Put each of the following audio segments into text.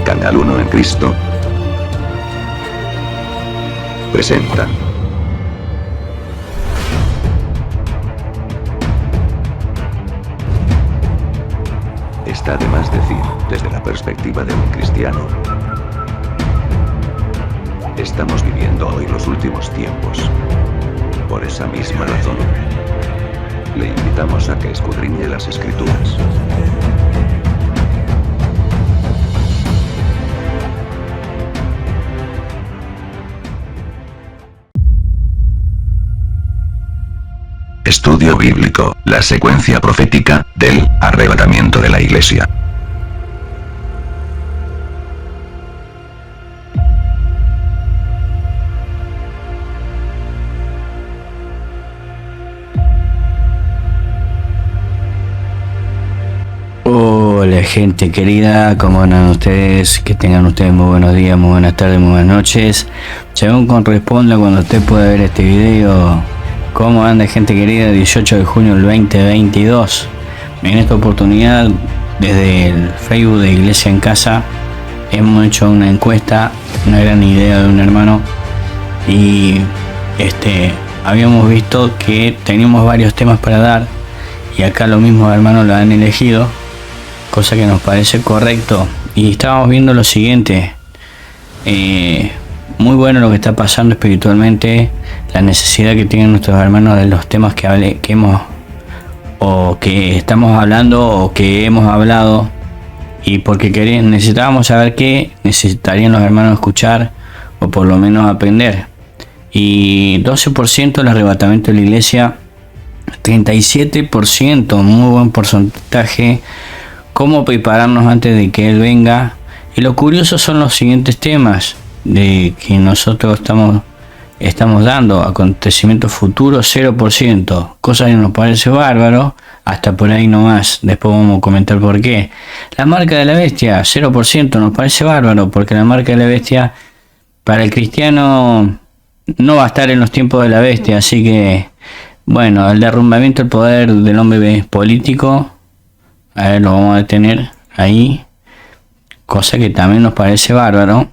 Canal 1 en Cristo presenta Está de más decir, desde la perspectiva de un cristiano. Estamos viviendo hoy los últimos tiempos. Por esa misma razón, le invitamos a que escudriñe las Escrituras. Estudio bíblico, la secuencia profética del arrebatamiento de la Iglesia. Hola gente querida, ¿cómo andan ustedes? Que tengan ustedes muy buenos días, muy buenas tardes, muy buenas noches. Según corresponda cuando usted pueda ver este video. ¿Cómo anda gente querida? 18 de junio del 2022. En esta oportunidad, desde el Facebook de Iglesia en Casa, hemos hecho una encuesta, una gran idea de un hermano. Y habíamos visto que teníamos varios temas para dar. Y acá los mismos hermanos lo han elegido, cosa que nos parece correcto. Y estábamos viendo lo siguiente. Muy bueno lo que está pasando espiritualmente, la necesidad que tienen nuestros hermanos de los temas que estamos hablando o que hemos hablado, y porque necesitábamos saber qué necesitarían los hermanos escuchar o por lo menos aprender. Y 12% el arrebatamiento de la Iglesia, 37%, muy buen porcentaje. Cómo prepararnos antes de que Él venga. Y lo curioso son los siguientes temas de que nosotros estamos dando. Acontecimientos futuros, 0%, cosa que nos parece bárbaro, hasta por ahí nomás. Después vamos a comentar por qué. La marca de la bestia, 0%, nos parece bárbaro, porque la marca de la bestia para el cristiano no va a estar en los tiempos de la bestia. Así que bueno, el derrumbamiento del poder del hombre político, a ver, lo vamos a detener ahí, cosa que también nos parece bárbaro.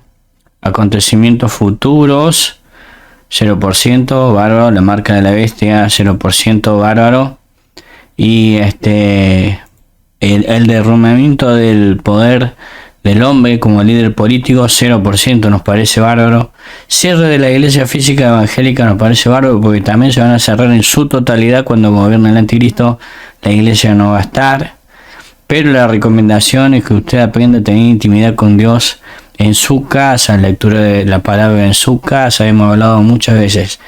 Acontecimientos futuros, 0%, bárbaro. La marca de la bestia, 0%, bárbaro. Y el derrumbamiento del poder del hombre como líder político, 0%, nos parece bárbaro. Cierre de la iglesia física evangélica nos parece bárbaro, porque también se van a cerrar en su totalidad cuando gobierne el anticristo. La iglesia no va a estar, pero la recomendación es que usted aprenda a tener intimidad con Dios en su casa, lectura de la palabra en su casa, hemos hablado muchas veces.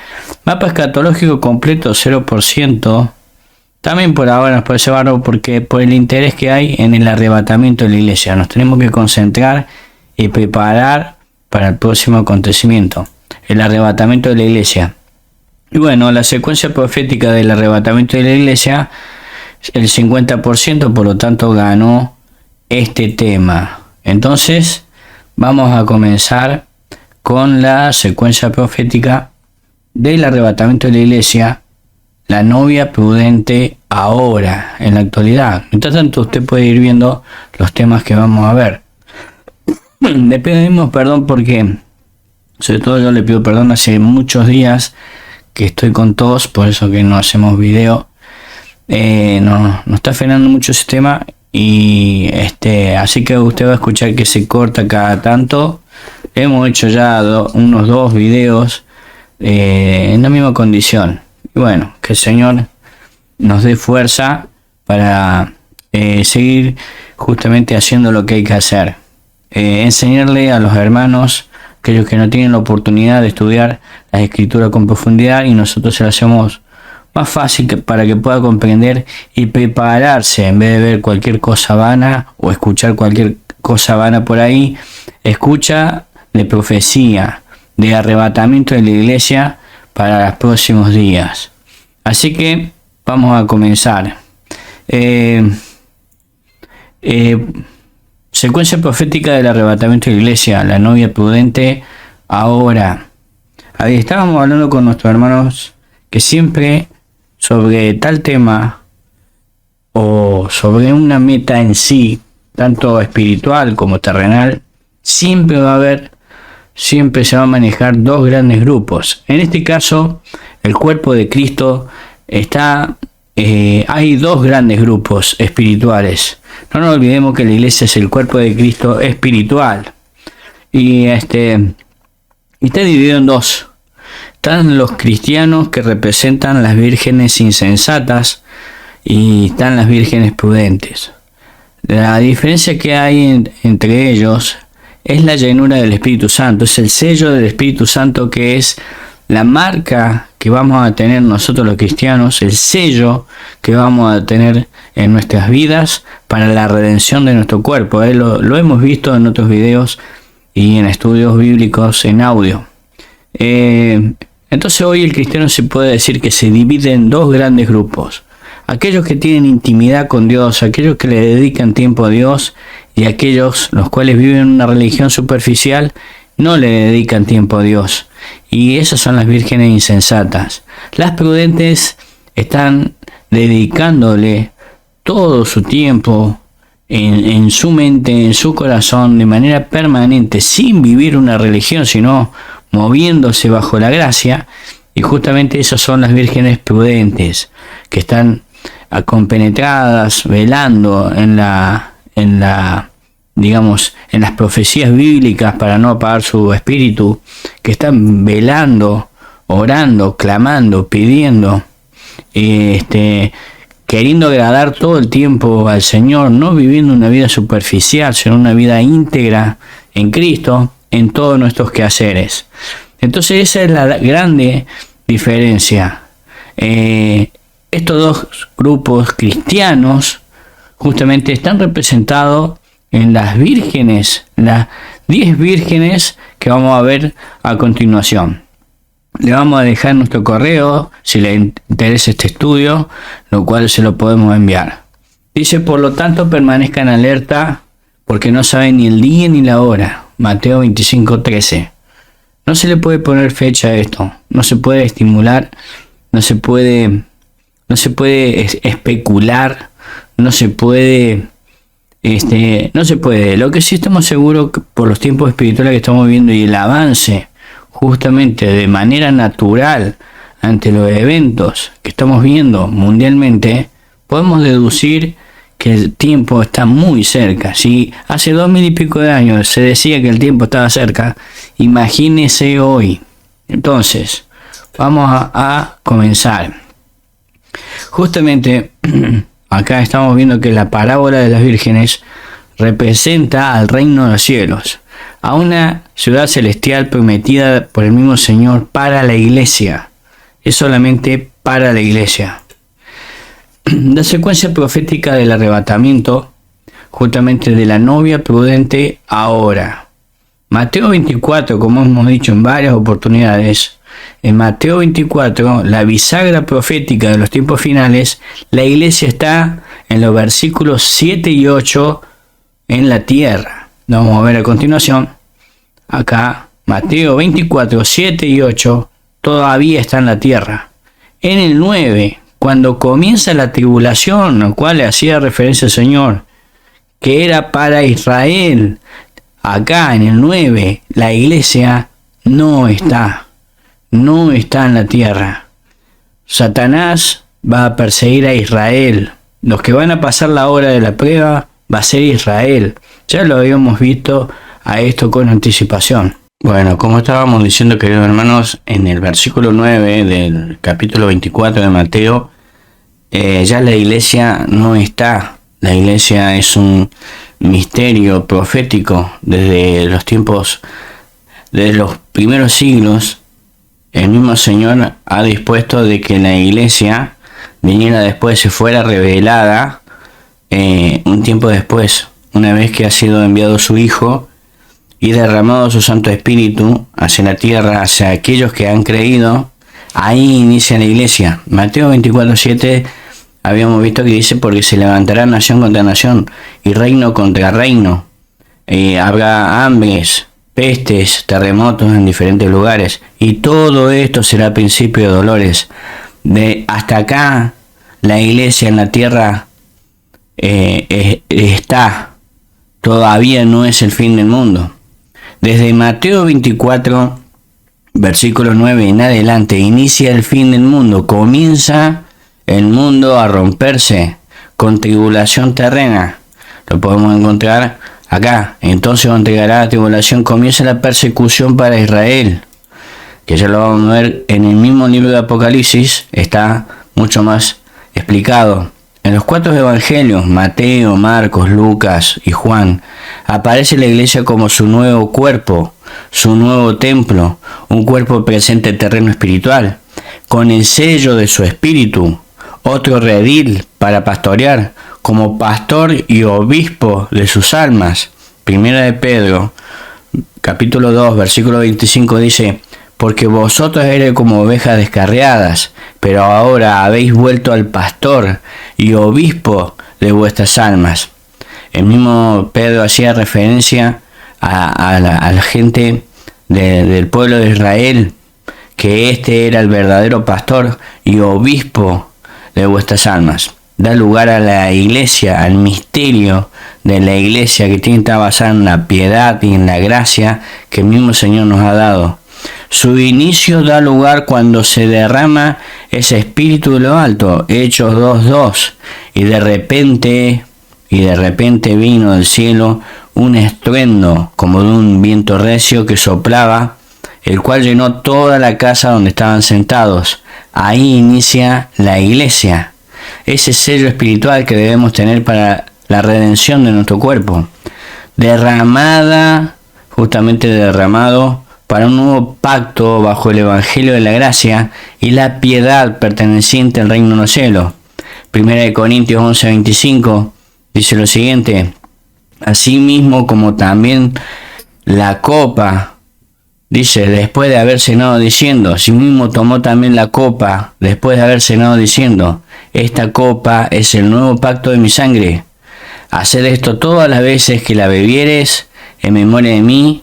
Mapa escatológico completo, 0%. También por ahora nos parece bárbaro, porque por el interés que hay en el arrebatamiento de la iglesia. Nos tenemos que concentrar y preparar para el próximo acontecimiento, el arrebatamiento de la iglesia. Y bueno, la secuencia profética del arrebatamiento de la iglesia, el 50%, por lo tanto ganó este tema. Entonces vamos a comenzar con la secuencia profética del arrebatamiento de la iglesia. La novia prudente ahora, en la actualidad. Mientras tanto, usted puede ir viendo los temas que vamos a ver. Le pedimos perdón porque, sobre todo yo le pido perdón, hace muchos días que estoy con tos, por eso que no hacemos video. Nos está frenando mucho el sistema, y así que usted va a escuchar que se corta cada tanto. Hemos hecho ya unos 2 videos en la misma condición. Y bueno, que el Señor nos dé fuerza para seguir justamente haciendo lo que hay que hacer. Enseñarle a los hermanos, aquellos que no tienen la oportunidad de estudiar las Escrituras con profundidad, y nosotros se lo hacemos más fácil para que pueda comprender y prepararse. En vez de ver cualquier cosa vana o escuchar cualquier cosa vana por ahí, escucha de profecía, de arrebatamiento de la iglesia para los próximos días. Así que vamos a comenzar. Secuencia profética del arrebatamiento de la iglesia, la novia prudente ahora. Ahí estábamos hablando con nuestros hermanos que siempre sobre tal tema o sobre una meta en sí, tanto espiritual como terrenal, siempre se va a manejar dos grandes grupos. En este caso, el cuerpo de Cristo hay dos grandes grupos espirituales. No nos olvidemos que la iglesia es el cuerpo de Cristo espiritual. Y está dividido en dos. Están los cristianos que representan las vírgenes insensatas y están las vírgenes prudentes. La diferencia que hay entre ellos es la llenura del Espíritu Santo, es el sello del Espíritu Santo, que es la marca que vamos a tener nosotros los cristianos, el sello que vamos a tener en nuestras vidas para la redención de nuestro cuerpo. Lo hemos visto en otros videos y en estudios bíblicos en audio. Entonces hoy el cristiano se puede decir que se divide en dos grandes grupos: aquellos que tienen intimidad con Dios, aquellos que le dedican tiempo a Dios, y aquellos los cuales viven una religión superficial, no le dedican tiempo a Dios. Y esas son las vírgenes insensatas. Las prudentes están dedicándole todo su tiempo en su mente, en su corazón, de manera permanente, sin vivir una religión, sino moviéndose bajo la gracia. Y justamente esas son las vírgenes prudentes, que están compenetradas, velando en las profecías bíblicas para no apagar su espíritu, que están velando, orando, clamando, pidiendo, queriendo agradar todo el tiempo al Señor, no viviendo una vida superficial, sino una vida íntegra en Cristo en todos nuestros quehaceres. Entonces esa es la grande diferencia. Estos dos grupos cristianos justamente están representados en las vírgenes, las 10 vírgenes que vamos a ver a continuación. Le vamos a dejar nuestro correo si le interesa este estudio, lo cual se lo podemos enviar. Dice: por lo tanto, permanezcan alerta, porque no saben ni el día ni la hora. Mateo 25:13. No se le puede poner fecha a esto, no se puede estimular, no se puede especular, no se puede. Lo que sí estamos seguros, por los tiempos espirituales que estamos viviendo y el avance justamente de manera natural ante los eventos que estamos viendo mundialmente, podemos deducir que el tiempo está muy cerca. Si hace 2000 y pico de años se decía que el tiempo estaba cerca, imagínese hoy. Entonces, vamos a comenzar. Justamente acá estamos viendo que la parábola de las vírgenes representa al reino de los cielos, a una ciudad celestial prometida por el mismo Señor para la iglesia. Es solamente para la iglesia. La secuencia profética del arrebatamiento, justamente de la novia prudente ahora. Mateo 24, como hemos dicho en varias oportunidades, en Mateo 24, la bisagra profética de los tiempos finales, la iglesia está en los versículos 7 y 8 en la tierra. Lo vamos a ver a continuación. Acá, Mateo 24, 7 y 8, todavía está en la tierra. En el 9, cuando comienza la tribulación, al cual le hacía referencia el Señor, que era para Israel, acá en el 9, la iglesia no está en la tierra. Satanás va a perseguir a Israel. Los que van a pasar la hora de la prueba va a ser Israel. Ya lo habíamos visto a esto con anticipación. Bueno, como estábamos diciendo, queridos hermanos, en el versículo 9 del capítulo 24 de Mateo, ya la iglesia no está. La iglesia es un misterio profético desde los tiempos, desde los primeros siglos. El mismo Señor ha dispuesto de que la iglesia viniera después, se fuera revelada un tiempo después, una vez que ha sido enviado su Hijo y derramado su Santo Espíritu hacia la tierra, hacia aquellos que han creído. Ahí inicia la iglesia. Mateo 24:7 habíamos visto que dice: porque se levantará nación contra nación y reino contra reino. Habrá hambres, pestes, terremotos en diferentes lugares, y todo esto será principio de dolores. Hasta acá la iglesia en la tierra está, todavía no es el fin del mundo. Desde Mateo 24, versículo 9 en adelante, inicia el fin del mundo. Comienza el mundo a romperse con tribulación terrena. Lo podemos encontrar acá. Entonces cuando llegará la tribulación, comienza la persecución para Israel, que ya lo vamos a ver en el mismo libro de Apocalipsis, está mucho más explicado. En los 4 evangelios, Mateo, Marcos, Lucas y Juan, aparece la iglesia como su nuevo cuerpo, su nuevo templo, un cuerpo presente terreno espiritual, con el sello de su espíritu, otro redil para pastorear, como pastor y obispo de sus almas. Primera de Pedro, capítulo 2, versículo 25 dice: porque vosotros eres como ovejas descarriadas, pero ahora habéis vuelto al pastor y obispo de vuestras almas. El mismo Pedro hacía referencia a la gente del pueblo de Israel, que este era el verdadero pastor y obispo de vuestras almas. Da lugar a la iglesia, al misterio de la iglesia, que tiene que estar basada en la piedad y en la gracia que el mismo Señor nos ha dado. Su inicio da lugar cuando se derrama ese espíritu de lo alto, Hechos 2:2, y de repente vino del cielo un estruendo como de un viento recio que soplaba, el cual llenó toda la casa donde estaban sentados. Ahí inicia la iglesia, ese sello espiritual que debemos tener para la redención de nuestro cuerpo, derramado para un nuevo pacto bajo el Evangelio de la gracia y la piedad perteneciente al reino de los cielos. 1 Corintios 11:25 dice lo siguiente: asimismo como también la copa, dice, después de haber cenado diciendo, asimismo tomó también la copa después de haber cenado diciendo, esta copa es el nuevo pacto de mi sangre. Haced esto todas las veces que la bebieres en memoria de mí.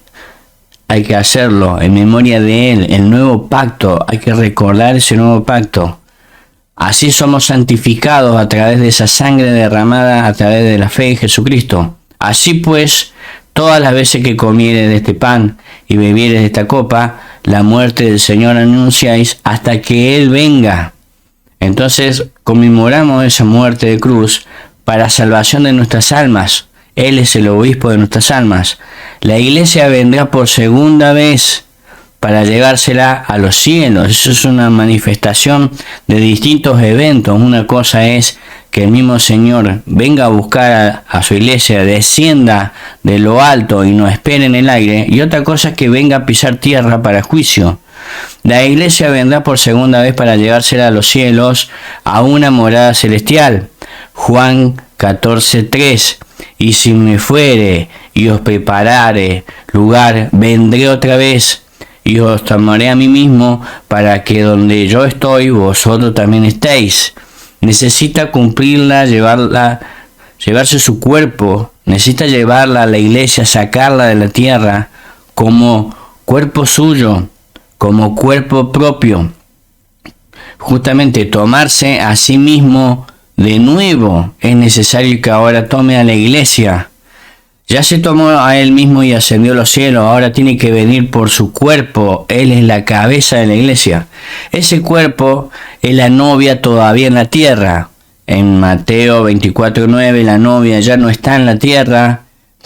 Hay que hacerlo en memoria de Él, el nuevo pacto. Hay que recordar ese nuevo pacto. Así somos santificados a través de esa sangre derramada a través de la fe en Jesucristo. Así pues, todas las veces que comieres de este pan y bebieres de esta copa, la muerte del Señor anunciáis hasta que Él venga. Entonces, conmemoramos esa muerte de cruz para salvación de nuestras almas. Él es el obispo de nuestras almas. La iglesia vendrá por segunda vez para llevársela a los cielos. Eso es una manifestación de distintos eventos. Una cosa es que el mismo Señor venga a buscar a su iglesia, descienda de lo alto y nos espere en el aire. Y otra cosa es que venga a pisar tierra para juicio. La iglesia vendrá por segunda vez para llevársela a los cielos, a una morada celestial. Juan 14:3. Y si me fuere y os preparare lugar, vendré otra vez y os tomaré a mí mismo, para que donde yo estoy, vosotros también estéis. Necesita cumplirla, llevarse su cuerpo, necesita llevarla a la iglesia, sacarla de la tierra como cuerpo suyo, como cuerpo propio. Justamente tomarse a sí mismo de nuevo. Es necesario que ahora tome a la iglesia. Ya se tomó a Él mismo y ascendió a los cielos. Ahora tiene que venir por su cuerpo. Él es la cabeza de la iglesia. Ese cuerpo es la novia todavía en la tierra. En Mateo 24:9 la novia ya no está en la tierra,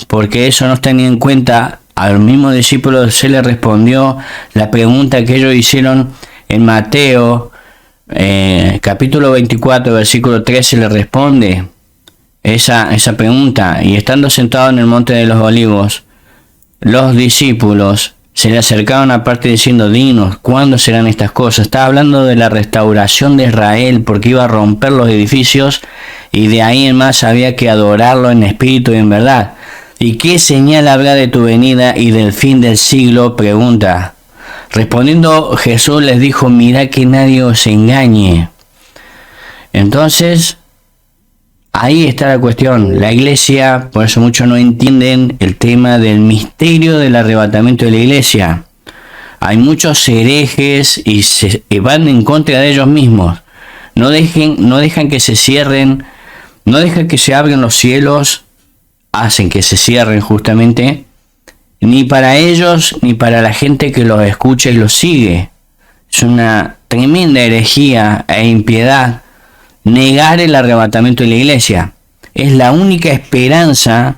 porque eso no está ni en cuenta. Al mismo discípulo se le respondió la pregunta que ellos hicieron en Mateo capítulo 24, versículo 13, le responde esa pregunta. Y estando sentado en el monte de los olivos, los discípulos se le acercaron aparte diciendo, dinos, ¿cuándo serán estas cosas? Estaba hablando de la restauración de Israel, porque iba a romper los edificios y de ahí en más había que adorarlo en espíritu y en verdad. ¿Y qué señal habrá de tu venida y del fin del siglo? Pregunta. Respondiendo Jesús les dijo, mirad que nadie os engañe. Entonces, ahí está la cuestión. La iglesia, por eso muchos no entienden el tema del misterio del arrebatamiento de la iglesia. Hay muchos herejes y van en contra de ellos mismos. No dejan que se cierren, no dejan que se abran los cielos, hacen que se cierren justamente, ni para ellos ni para la gente que los escucha y los sigue. Es una tremenda herejía e impiedad negar el arrebatamiento de la iglesia. Es la única esperanza.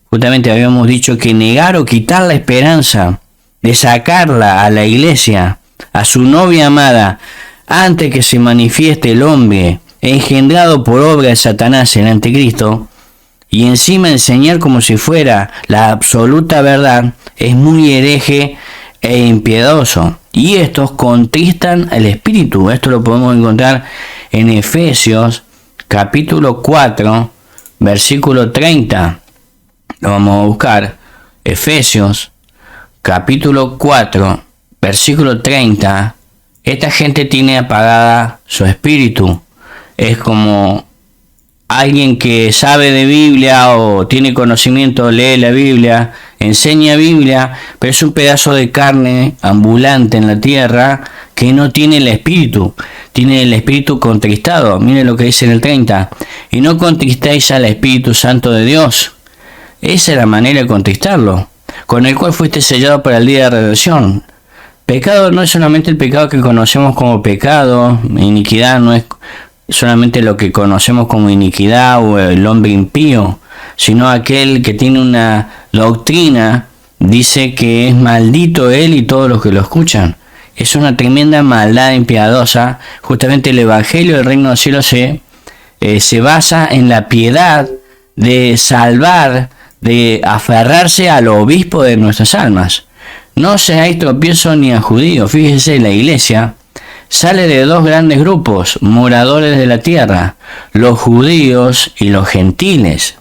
Justamente habíamos dicho que negar o quitar la esperanza de sacarla a la iglesia, a su novia amada, antes que se manifieste el hombre engendrado por obra de Satanás, el anticristo, y encima enseñar como si fuera la absoluta verdad, es muy hereje e impiedoso. Y estos contristan al espíritu. Esto lo podemos encontrar en Efesios capítulo 4, versículo 30. Lo vamos a buscar. Efesios capítulo 4, versículo 30. Esta gente tiene apagada su espíritu. Es como alguien que sabe de Biblia o tiene conocimiento, lee la Biblia, enseña Biblia, pero es un pedazo de carne ambulante en la tierra que no tiene el espíritu. Tiene el espíritu contristado. Miren lo que dice en el 30. Y no contristéis al Espíritu Santo de Dios. Esa es la manera de contristarlo, con el cual fuiste sellado para el día de redención. Pecado no es solamente el pecado que conocemos como pecado, iniquidad no es solamente lo que conocemos como iniquidad o el hombre impío, sino aquel que tiene una doctrina, dice que es maldito él y todos los que lo escuchan. Es una tremenda maldad impiadosa. Justamente el Evangelio del Reino de los Cielos se basa en la piedad de salvar, de aferrarse al obispo de nuestras almas. No seáis tropiezo ni a judíos. Fíjese, la iglesia sale de dos grandes grupos, moradores de la tierra, los judíos y los gentiles.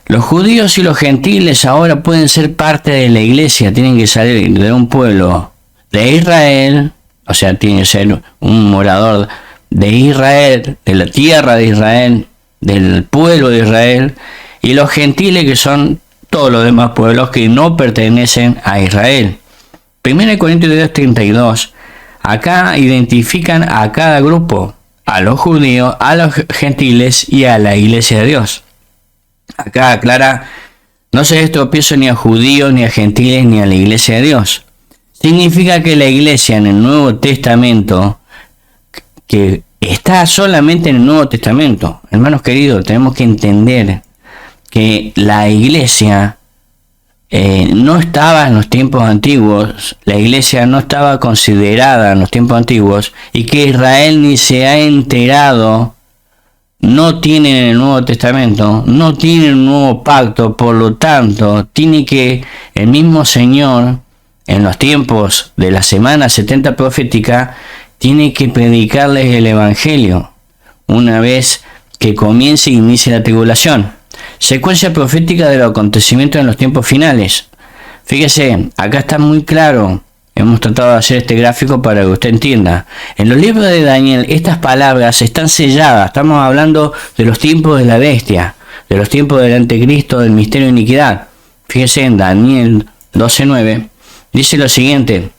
Los judíos y los gentiles ahora pueden ser parte de la iglesia, tienen que salir de un pueblo de Israel, o sea, tiene que ser un morador de Israel, de la tierra de Israel, del pueblo de Israel, y los gentiles que son todos los demás pueblos que no pertenecen a Israel. 1 Corintios 2:32, acá identifican a cada grupo, a los judíos, a los gentiles y a la iglesia de Dios. Acá aclara, no se tropiezo ni a judíos, ni a gentiles, ni a la iglesia de Dios. Significa que la iglesia en el Nuevo Testamento, que está solamente en el Nuevo Testamento, hermanos queridos, tenemos que entender que la iglesia no estaba en los tiempos antiguos, la iglesia no estaba considerada en los tiempos antiguos, y que Israel ni se ha enterado, no tiene en el Nuevo Testamento, no tiene un nuevo pacto, por lo tanto, tiene que el mismo Señor, en los tiempos de la semana 70 profética, tiene que predicarles el Evangelio, una vez que comience y inicie la tribulación. Secuencia profética de los acontecimientos en los tiempos finales. Fíjese, acá está muy claro. Hemos tratado de hacer este gráfico para que usted entienda. En los libros de Daniel, estas palabras están selladas. Estamos hablando de los tiempos de la bestia, de los tiempos del anticristo, del misterio de iniquidad. Fíjese en Daniel 12:9. Dice lo siguiente.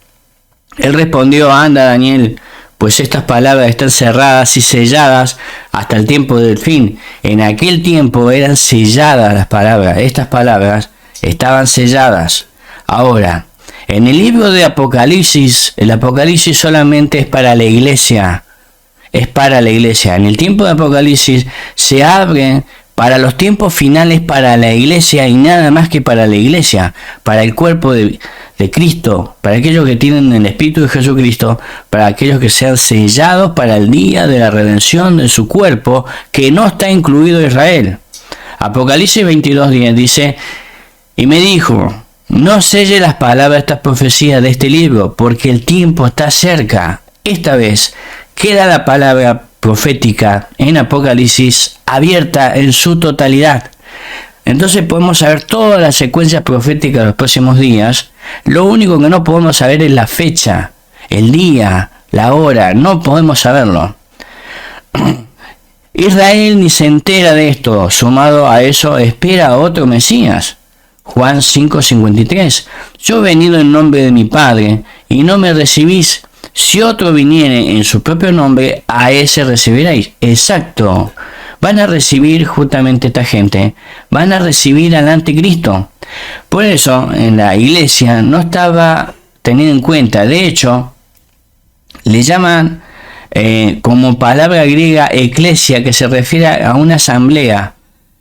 Él respondió, anda Daniel, pues estas palabras están cerradas y selladas hasta el tiempo del fin. En aquel tiempo eran selladas las palabras. Estas palabras estaban selladas. Ahora, en el libro de Apocalipsis, el Apocalipsis solamente es para la iglesia. Es para la iglesia. En el tiempo de Apocalipsis se abre para los tiempos finales para la iglesia y nada más que para la iglesia, para el cuerpo de Cristo, para aquellos que tienen el Espíritu de Jesucristo, para aquellos que sean sellados para el día de la redención de su cuerpo, que no está incluido Israel. Apocalipsis 22:10 dice, y me dijo, no selle las palabras de estas profecías de este libro, porque el tiempo está cerca. Esta vez queda la palabra profética en Apocalipsis abierta en su totalidad. Entonces podemos saber toda la secuencia profética de los próximos días. Lo único que no podemos saber es la fecha, el día, la hora. No podemos saberlo. Israel ni se entera de esto. Sumado a eso, espera a otro Mesías. Juan 5:53. Yo he venido en nombre de mi Padre y no me recibís. Si otro viniere en su propio nombre, a ese recibiréis. Exacto. Van a recibir justamente esta gente. Van a recibir al anticristo. Por eso en la iglesia no estaba tenido en cuenta. De hecho, le llaman como palabra griega eclesia, que se refiere a una asamblea,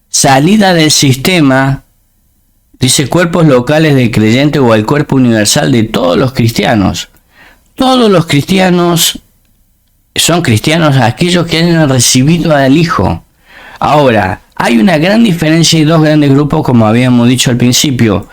salida del sistema, dice cuerpos locales de creyentes o el cuerpo universal de todos los cristianos. Todos los cristianos son cristianos aquellos que han recibido al Hijo. Ahora, hay una gran diferencia y dos grandes grupos, como habíamos dicho al principio.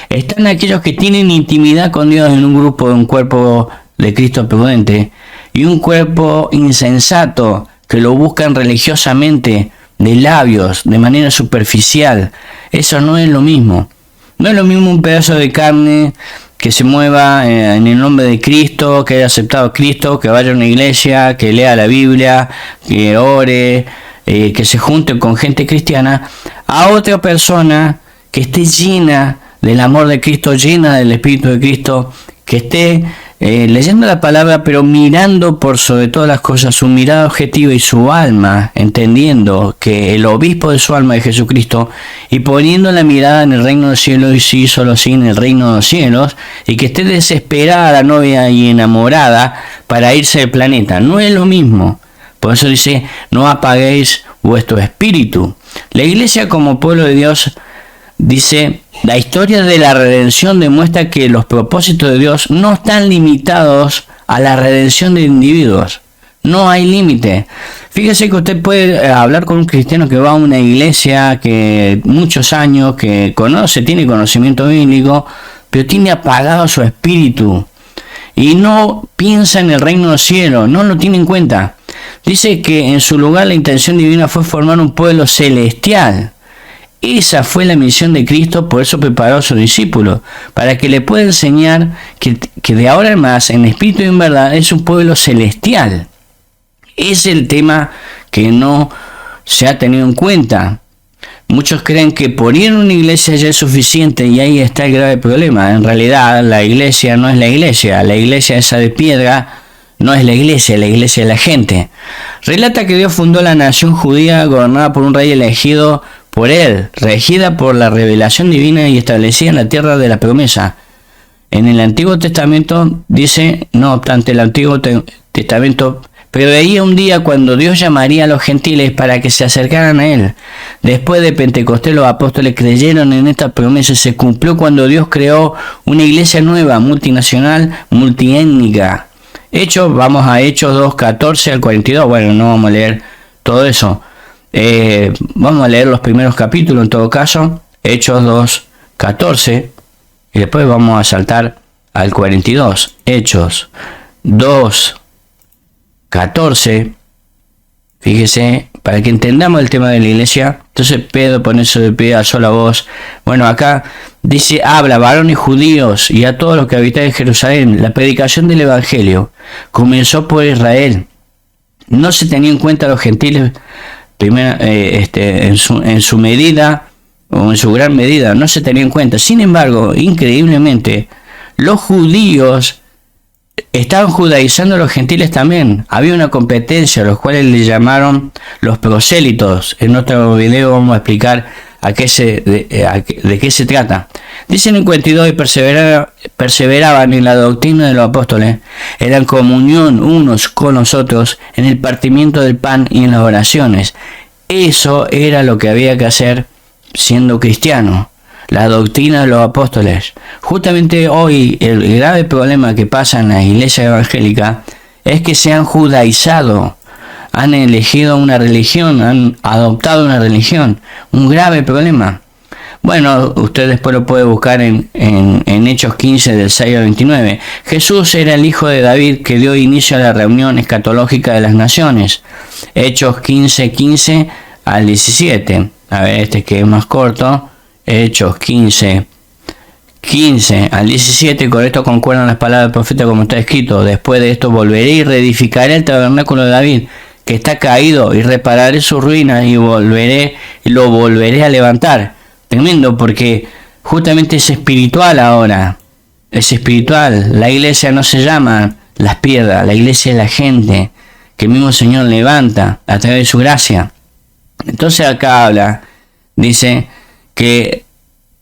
Están aquellos que tienen intimidad con Dios en un grupo, de un cuerpo de Cristo prudente, y un cuerpo insensato que lo buscan religiosamente, de labios, de manera superficial. Eso no es lo mismo. No es lo mismo un pedazo de carne que se mueva en el nombre de Cristo, que haya aceptado a Cristo, que vaya a una iglesia, que lea la Biblia, que ore, que se junte con gente cristiana, a otra persona que esté llena del amor de Cristo, llena del Espíritu de Cristo, que esté leyendo la palabra, pero mirando por sobre todas las cosas su mirada objetiva y su alma, entendiendo que el obispo de su alma es Jesucristo, y poniendo la mirada en el reino de los cielos, y sí, solo sí, en el reino de los cielos, y que esté desesperada la novia y enamorada para irse del planeta. No es lo mismo. Por eso dice, no apaguéis vuestro espíritu. La iglesia como pueblo de Dios, dice, la historia de la redención demuestra que los propósitos de Dios no están limitados a la redención de individuos. No hay límite. Fíjese que usted puede hablar con un cristiano que va a una iglesia que muchos años, que tiene conocimiento bíblico, pero tiene apagado su espíritu y no piensa en el reino del cielo, no lo tiene en cuenta. Dice que en su lugar la intención divina fue formar un pueblo celestial. Esa fue la misión de Cristo, por eso preparó a sus discípulos, para que le pueda enseñar que de ahora en más, en espíritu y en verdad, es un pueblo celestial. Es el tema que no se ha tenido en cuenta. Muchos creen que por ir a una iglesia ya es suficiente y ahí está el grave problema. En realidad la iglesia no es la iglesia esa de piedra no es la iglesia es la gente. Relata que Dios fundó la nación judía gobernada por un rey elegido por él, regida por la revelación divina y establecida en la tierra de la promesa. En el Antiguo Testamento dice, no obstante el Antiguo Testamento, preveía un día cuando Dios llamaría a los gentiles para que se acercaran a él. Después de Pentecostés los apóstoles creyeron en esta promesa y se cumplió cuando Dios creó una iglesia nueva, multinacional, multiétnica. Vamos a Hechos 2, 14 al 42. Bueno, no vamos a leer todo eso. Vamos a leer los primeros capítulos en todo caso, Hechos 2, 14, y después vamos a saltar al 42. Hechos 2, 14, fíjese, para que entendamos el tema de la iglesia. Entonces Pedro pone eso de pie a sola voz. Bueno, acá dice, habla varones judíos y a todos los que habitan en Jerusalén. La predicación del evangelio comenzó por Israel. No se tenía en cuenta a los gentiles en su medida o en su gran medida, no se tenía en cuenta. Sin embargo, increíblemente, los judíos estaban judaizando a los gentiles también. Había una competencia, los cuales le llamaron los prosélitos. En otro video vamos a explicar de qué se trata. Dicen en 42, y perseveraban en la doctrina de los apóstoles, eran comunión unos con los otros en el partimiento del pan y en las oraciones. Eso era lo que había que hacer siendo cristiano, la doctrina de los apóstoles. Justamente hoy el grave problema que pasa en la iglesia evangélica es que se han judaizado, han elegido una religión, han adoptado una religión, un grave problema. Bueno, usted después lo puede buscar en Hechos 15 del 6 al 29. Jesús era el hijo de David que dio inicio a la reunión escatológica de las naciones. Hechos 15, 15 al 17. A ver, que es más corto. Hechos 15, 15 al 17. Con esto concuerdan las palabras del profeta como está escrito. Después de esto volveré y reedificaré el tabernáculo de David, que está caído, y repararé sus ruinas y lo volveré a levantar. Tremendo, porque justamente es espiritual ahora. Es espiritual. La iglesia no se llama las piedras, la iglesia es la gente que el mismo Señor levanta a través de su gracia. Entonces acá habla, dice que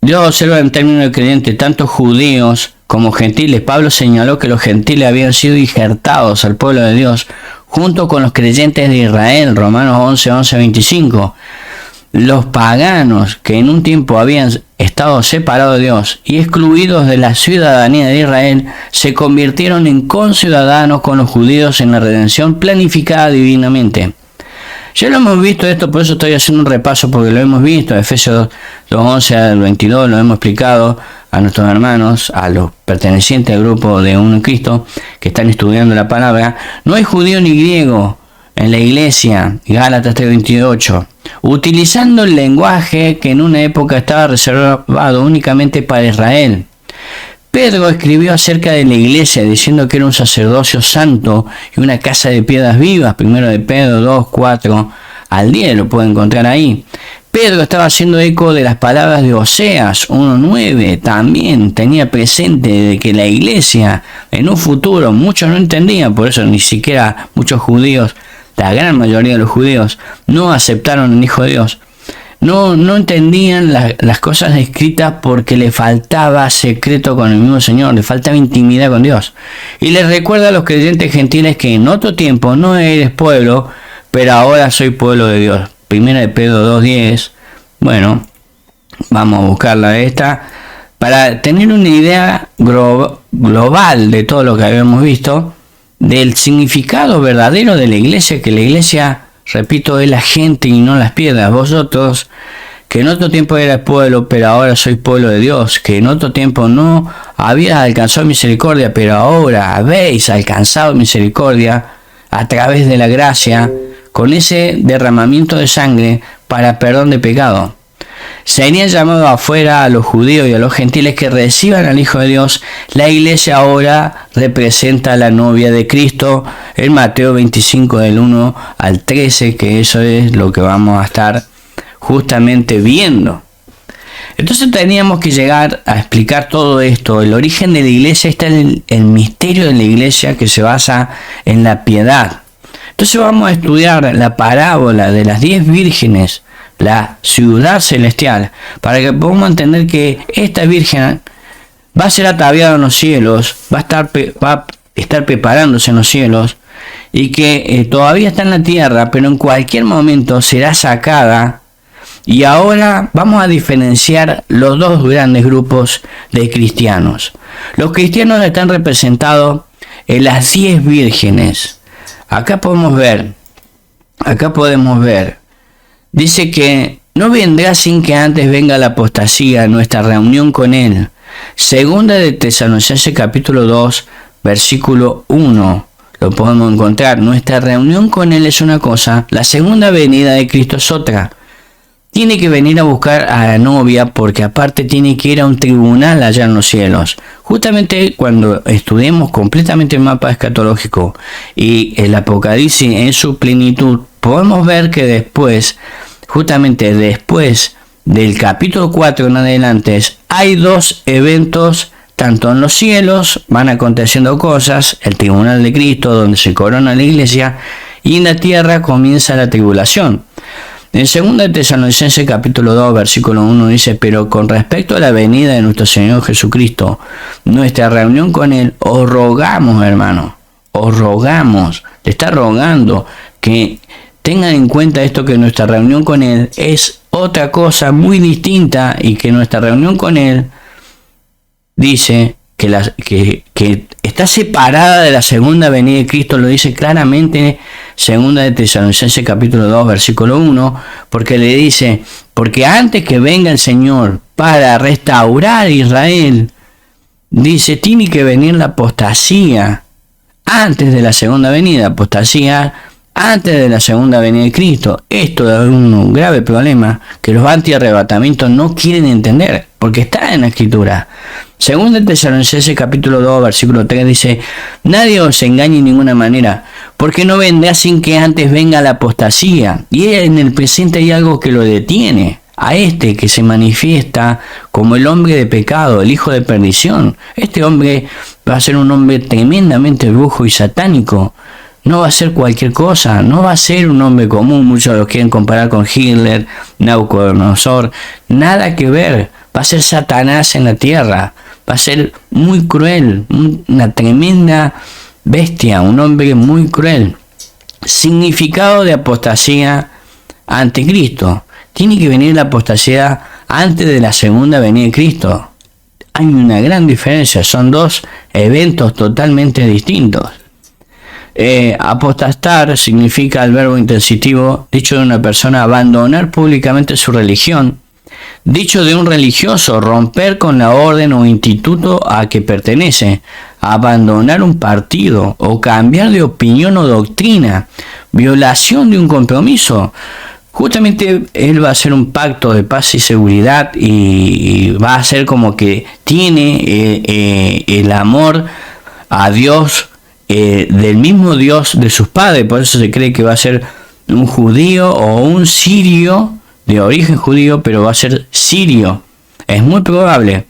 Dios observa en términos de creyentes tanto judíos como gentiles. Pablo señaló que los gentiles habían sido injertados al pueblo de Dios junto con los creyentes de Israel. Romanos 11:25. Los paganos que en un tiempo habían estado separados de Dios y excluidos de la ciudadanía de Israel se convirtieron en conciudadanos con los judíos en la redención planificada divinamente. Ya lo hemos visto esto, por eso estoy haciendo un repaso porque lo hemos visto. Efesios 2:11 al 22 lo hemos explicado a nuestros hermanos, a los pertenecientes al grupo de Uno en Cristo que están estudiando la palabra. No hay judío ni griego en la iglesia, Gálatas 3:28, utilizando el lenguaje que en una época estaba reservado únicamente para Israel. Pedro escribió acerca de la iglesia diciendo que era un sacerdocio santo y una casa de piedras vivas. Primero de Pedro 2:4 al 10 lo pueden encontrar ahí. Pedro estaba haciendo eco de las palabras de Oseas 1:9. También tenía presente de que la iglesia en un futuro, muchos no entendían, por eso ni siquiera muchos judíos, la gran mayoría de los judíos, no aceptaron al Hijo de Dios. No entendían las cosas escritas porque le faltaba secreto con el mismo Señor, le faltaba intimidad con Dios. Y les recuerda a los creyentes gentiles que en otro tiempo no eres pueblo, pero ahora soy pueblo de Dios. Primera de Pedro 2:10. Bueno, vamos a buscarla esta para tener una idea global de todo lo que habíamos visto, del significado verdadero de la iglesia, que la iglesia, repito, es la gente y no las piedras. Vosotros, que en otro tiempo erais pueblo, pero ahora sois pueblo de Dios, que en otro tiempo no habías alcanzado misericordia, pero ahora habéis alcanzado misericordia a través de la gracia, con ese derramamiento de sangre para perdón de pecado. Serían llamados afuera a los judíos y a los gentiles que reciban al Hijo de Dios. La iglesia ahora representa a la novia de Cristo en Mateo 25 del 1 al 13, que eso es lo que vamos a estar justamente viendo. Entonces teníamos que llegar a explicar todo esto. El origen de la iglesia está en el misterio de la iglesia, que se basa en la piedad. Entonces vamos a estudiar la parábola de las 10 vírgenes, la ciudad celestial, para que podamos entender que esta virgen va a ser ataviada en los cielos, va a estar preparándose en los cielos, y que todavía está en la tierra, pero en cualquier momento será sacada. Y ahora vamos a diferenciar los dos grandes grupos de cristianos. Los cristianos están representados en las 10 vírgenes. Acá podemos ver, dice que no vendrá sin que antes venga la apostasía, nuestra reunión con él. Segunda de Tesalonicenses capítulo 2, versículo 1, lo podemos encontrar. Nuestra reunión con él es una cosa, la segunda venida de Cristo es otra. Tiene que venir a buscar a la novia porque aparte tiene que ir a un tribunal allá en los cielos. Justamente cuando estudiemos completamente el mapa escatológico y el Apocalipsis en su plenitud, podemos ver que después, justamente después del capítulo 4 en adelante, hay dos eventos, tanto en los cielos van aconteciendo cosas, el tribunal de Cristo donde se corona la iglesia, y en la tierra comienza la tribulación. En 2 Tesalonicenses capítulo 2 versículo 1 dice: pero con respecto a la venida de nuestro Señor Jesucristo, nuestra reunión con Él, os rogamos, hermano, os rogamos, le está rogando que tengan en cuenta esto, que nuestra reunión con Él es otra cosa muy distinta, y que nuestra reunión con Él dice que está separada de la segunda venida de Cristo. Lo dice claramente 2 de Tesalonicenses capítulo 2 versículo 1, porque le dice: porque antes que venga el Señor para restaurar a Israel, dice, tiene que venir la apostasía antes de la segunda venida, apostasía antes de la segunda venida de Cristo. Esto es un grave problema que los antiarrebatamientos no quieren entender, porque está en la Escritura. Según de Tesalonicenses capítulo 2 versículo 3 dice: nadie os engañe en ninguna manera, porque no vendrá sin que antes venga la apostasía. Y en el presente hay algo que lo detiene a este que se manifiesta como el hombre de pecado, el hijo de perdición. Este hombre va a ser un hombre tremendamente brujo y satánico. No va a ser cualquier cosa, no va a ser un hombre común. Muchos lo quieren comparar con Hitler, Nabucodonosor. Nada que ver. va a ser Satanás en la tierra, va a ser muy cruel, una tremenda bestia, un hombre muy cruel. Significado de apostasía ante Cristo. Tiene que venir la apostasía antes de la segunda venida de Cristo. Hay una gran diferencia, son dos eventos totalmente distintos. Apostatar significa el verbo intensitivo dicho de una persona abandonar públicamente su religión. Dicho de un religioso, romper con la orden o instituto a que pertenece, abandonar un partido o cambiar de opinión o doctrina, violación de un compromiso. Justamente él va a hacer un pacto de paz y seguridad y va a ser como que tiene el amor a Dios, del mismo Dios de sus padres. Por eso se cree que va a ser un judío o un sirio de origen judío, pero va a ser sirio. Es muy probable.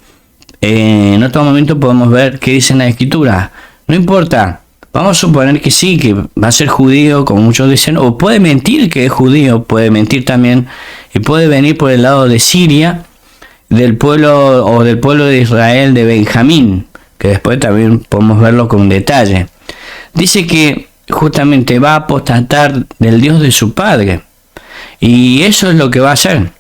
En otro momento podemos ver qué dice en la escritura. No importa. Vamos a suponer que sí, que va a ser judío, como muchos dicen, o puede mentir que es judío, puede mentir también, y puede venir por el lado de Siria, del pueblo o del pueblo de Israel de Benjamín, que después también podemos verlo con detalle. Dice que justamente va a apostatar del Dios de su padre, y eso es lo que va a hacer.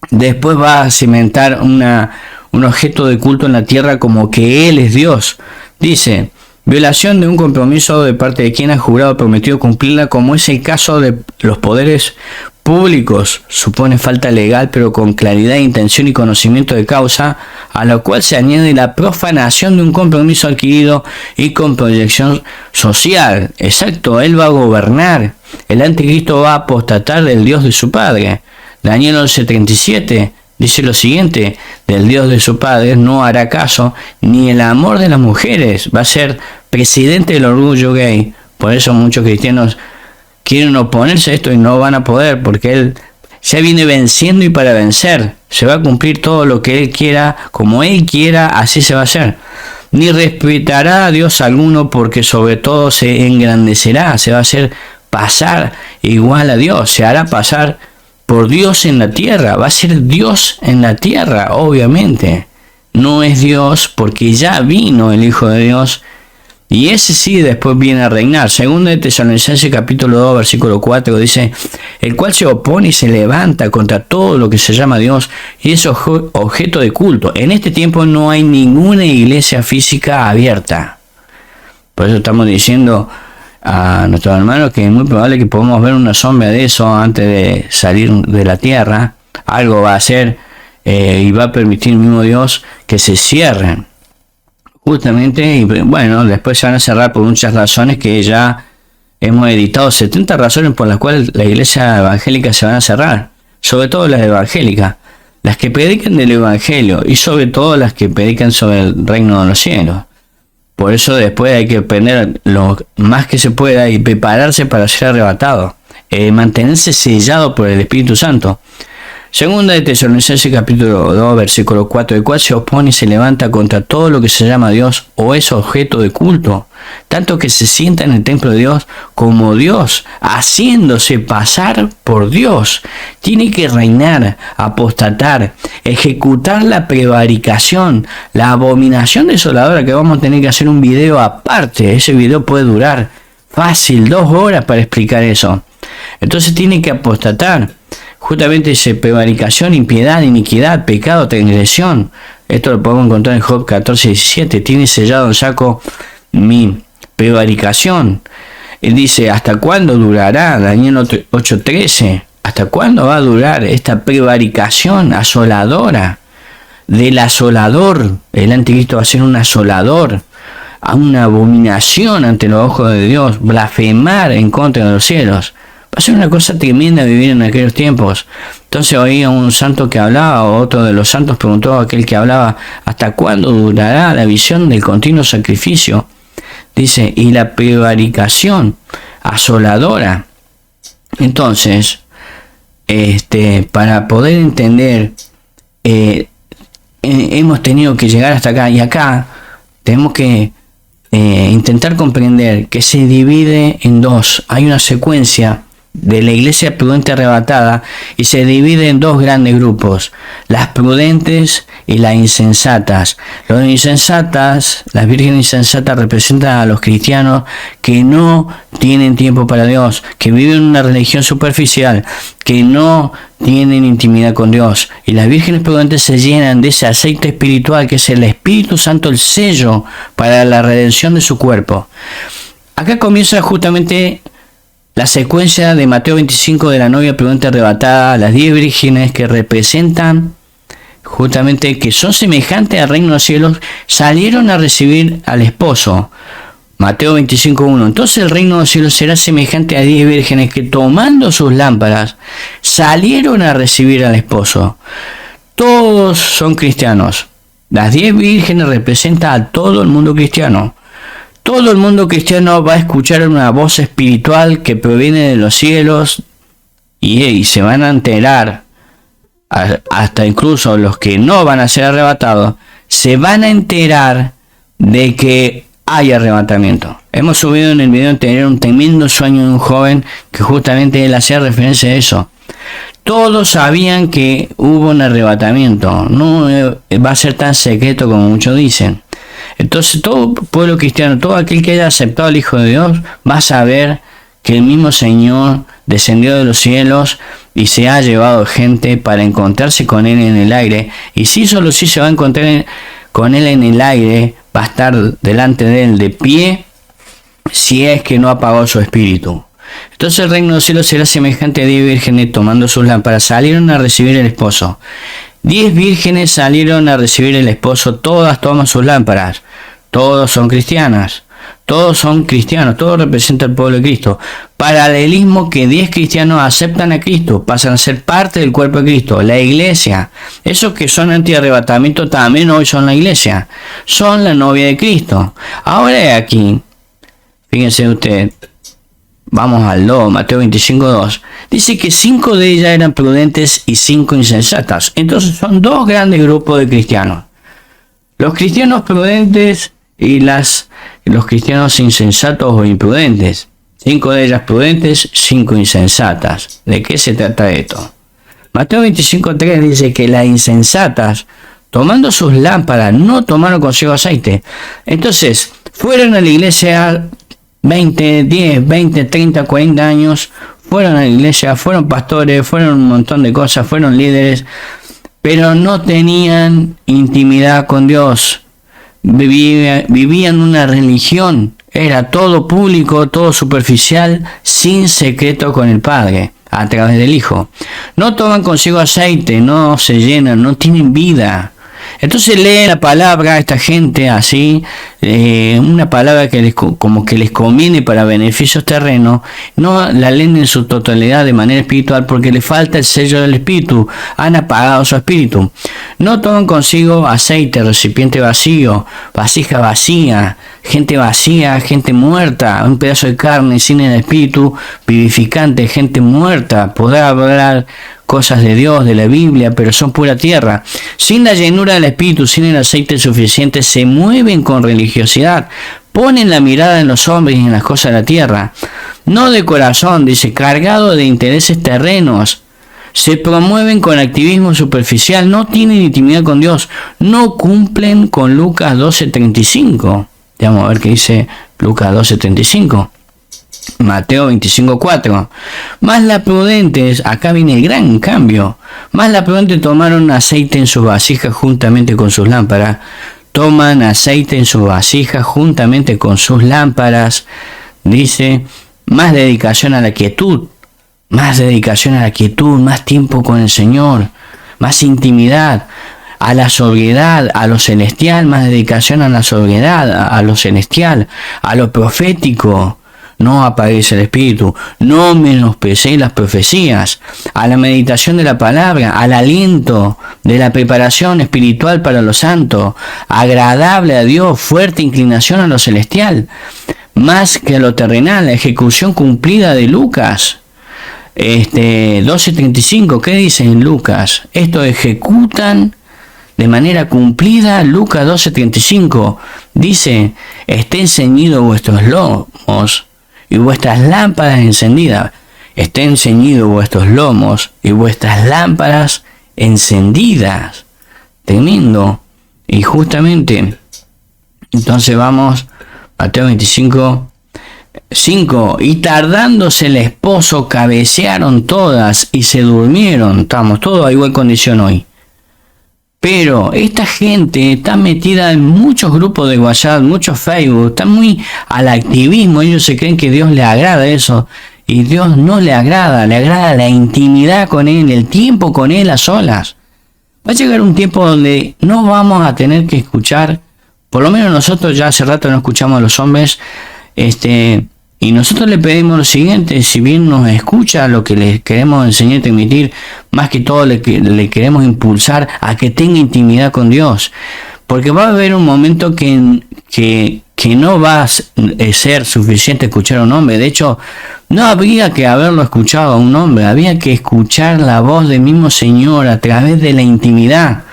Después va a cimentar un objeto de culto en la tierra como que Él es Dios. Dice: violación de un compromiso de parte de quien ha jurado o prometido cumplirla, como es el caso de los poderes públicos. Supone falta legal, pero con claridad de intención y conocimiento de causa, a lo cual se añade la profanación de un compromiso adquirido y con proyección social. Exacto, él va a gobernar. El anticristo va a apostatar del Dios de su padre. Daniel 11:37 dice lo siguiente: del Dios de su padre no hará caso, ni el amor de las mujeres. Va a ser presidente del orgullo gay. Por eso muchos cristianos quieren oponerse a esto y no van a poder, porque él ya viene venciendo, y para vencer se va a cumplir todo lo que él quiera, como él quiera, así se va a hacer. Ni respetará a Dios alguno, porque sobre todo se engrandecerá, se va a hacer pasar igual a Dios, se hará pasar por Dios en la tierra, va a ser Dios en la tierra, obviamente. No es Dios porque ya vino el Hijo de Dios, y ese sí después viene a reinar. Segunda de Tesalonicenses capítulo 2 versículo 4 dice: el cual se opone y se levanta contra todo lo que se llama Dios y es objeto de culto. En este tiempo no hay ninguna iglesia física abierta. Por eso estamos diciendo a nuestros hermanos que es muy probable que podamos ver una sombra de eso antes de salir de la tierra. Algo va a hacer y va a permitir el mismo Dios que se cierren. Justamente, y bueno, después se van a cerrar por muchas razones que ya hemos editado 70 razones por las cuales la iglesia evangélica se van a cerrar. Sobre todo las evangélicas, las que predican del evangelio, y sobre todo las que predican sobre el reino de los cielos. Por eso después hay que aprender lo más que se pueda y prepararse para ser arrebatado. Mantenerse sellado por el Espíritu Santo. Segunda de Tesalonicenses capítulo 2 versículo 4, el cual se opone y se levanta contra todo lo que se llama Dios o es objeto de culto, tanto que se sienta en el templo de Dios como Dios, haciéndose pasar por Dios. Tiene que reinar, apostatar, ejecutar la prevaricación, la abominación desoladora, que vamos a tener que hacer un video aparte. Ese video puede durar fácil 2 horas para explicar eso. Entonces tiene que apostatar. Justamente dice prevaricación, impiedad, iniquidad, pecado, transgresión. Esto lo podemos encontrar en Job 14:17. Tiene sellado en saco mi prevaricación. Él dice: ¿hasta cuándo durará? Daniel 8:13. ¿Hasta cuándo va a durar esta prevaricación asoladora? Del asolador. El anticristo va a ser un asolador, a una abominación ante los ojos de Dios, blasfemar en contra de los cielos. Va a ser una cosa tremenda vivir en aquellos tiempos. Entonces oía un santo que hablaba, o otro de los santos preguntó a aquel que hablaba: ¿hasta cuándo durará la visión del continuo sacrificio? Dice, y la prevaricación asoladora. Entonces, para poder entender, hemos tenido que llegar hasta acá, y acá tenemos que intentar comprender que se divide en dos. Hay una secuencia de la iglesia prudente arrebatada y se divide en dos grandes grupos, las prudentes y las insensatas. Los insensatas, las vírgenes insensatas representan a los cristianos que no tienen tiempo para Dios, que viven una religión superficial, que no tienen intimidad con Dios. Y las vírgenes prudentes se llenan de ese aceite espiritual que es el Espíritu Santo, el sello para la redención de su cuerpo. Acá comienza justamente la secuencia de Mateo 25 de la novia prudente arrebatada, las 10 vírgenes que representan justamente que son semejantes al reino de los cielos, salieron a recibir al esposo. Mateo 25:1. Entonces el reino de los cielos será semejante a 10 vírgenes que tomando sus lámparas salieron a recibir al esposo. Todos son cristianos. Las 10 vírgenes representan a todo el mundo cristiano. Todo el mundo cristiano va a escuchar una voz espiritual que proviene de los cielos y se van a enterar, hasta incluso los que no van a ser arrebatados, se van a enterar de que hay arrebatamiento. Hemos subido en el video anterior un tremendo sueño de un joven que justamente él hacía referencia a eso. Todos sabían que hubo un arrebatamiento, no va a ser tan secreto como muchos dicen. Entonces todo pueblo cristiano, todo aquel que haya aceptado al Hijo de Dios, va a saber que el mismo Señor descendió de los cielos y se ha llevado gente para encontrarse con Él en el aire. Y si solo si se va a encontrar con Él en el aire, va a estar delante de Él de pie, si es que no apagó su espíritu. Entonces el reino de los cielos será semejante a 10 vírgenes tomando sus lámparas, salieron a recibir el esposo. 10 vírgenes salieron a recibir el esposo, todas toman sus lámparas, todos son cristianas, todos son cristianos, todo representa el pueblo de Cristo. Paralelismo que 10 cristianos aceptan a Cristo, pasan a ser parte del cuerpo de Cristo, la iglesia. Esos que son anti-arrebatamiento también hoy son la iglesia, son la novia de Cristo. Ahora aquí, fíjense usted, vamos al 2, Mateo 25:2. Dice que 5 de ellas eran prudentes y 5 insensatas. Entonces son dos grandes grupos de cristianos. Los cristianos prudentes y los cristianos insensatos o imprudentes. 5 de ellas prudentes, 5 insensatas. ¿De qué se trata esto? Mateo 25:3 dice que las insensatas, tomando sus lámparas, no tomaron consigo aceite. Entonces, fueron a la iglesia 20, 10, 20, 30, 40 años, fueron a la iglesia, fueron pastores, fueron un montón de cosas, fueron líderes, pero no tenían intimidad con Dios. Vivían una religión, era todo público, todo superficial, sin secreto con el Padre, a través del Hijo. No toman consigo aceite, no se llenan, no tienen vida. Entonces leen la palabra a esta gente así, una palabra que como que les conviene para beneficios terrenos, no la leen en su totalidad de manera espiritual porque les falta el sello del Espíritu, han apagado su espíritu. No toman consigo aceite, recipiente vacío, vasija vacía, gente muerta, un pedazo de carne sin el Espíritu vivificante, gente muerta, podrá hablar cosas de Dios, de la Biblia, pero son pura tierra. Sin la llenura del Espíritu, sin el aceite suficiente, se mueven con religiosidad, ponen la mirada en los hombres y en las cosas de la tierra. No de corazón, dice, cargado de intereses terrenos. Se promueven con activismo superficial, no tienen intimidad con Dios, no cumplen con Lucas 12:35. Vamos a ver qué dice Lucas 12:35. Mateo 25:4. Más las prudentes, acá viene el gran cambio, más las prudentes tomaron aceite en sus vasijas juntamente con sus lámparas. Toman aceite en sus vasijas juntamente con sus lámparas. Dice, más dedicación a la quietud, más tiempo con el Señor, más intimidad, a la sobriedad, a lo celestial, más dedicación a la sobriedad, a lo celestial, a lo profético. No apaguéis el espíritu, no menosprecéis las profecías, a la meditación de la palabra, al aliento de la preparación espiritual para los santos, agradable a Dios, fuerte inclinación a lo celestial, más que a lo terrenal, la ejecución cumplida de Lucas 12:35. ¿Qué dice en Lucas? Esto ejecutan de manera cumplida. Lucas 12:35 dice, estén ceñidos vuestros lomos y vuestras lámparas encendidas. estén ceñidos vuestros lomos y vuestras lámparas encendidas. Tremendo. Y justamente, entonces vamos, Mateo 25, 5. Y tardándose el esposo, cabecearon todas y se durmieron. Estamos todos a igual condición hoy. Pero esta gente está metida en muchos grupos de WhatsApp, muchos Facebook, están muy al activismo. Ellos se creen que Dios les agrada eso. Y Dios no le agrada la intimidad con Él, el tiempo con Él a solas. Va a llegar un tiempo donde no vamos a tener que escuchar, por lo menos nosotros ya hace rato no escuchamos a los hombres, y nosotros le pedimos lo siguiente: si bien nos escucha lo que le queremos enseñar y transmitir, más que todo le queremos impulsar a que tenga intimidad con Dios. Porque va a haber un momento que no va a ser suficiente escuchar a un hombre. De hecho, no había que haberlo escuchado a un hombre, había que escuchar la voz del mismo Señor a través de la intimidad.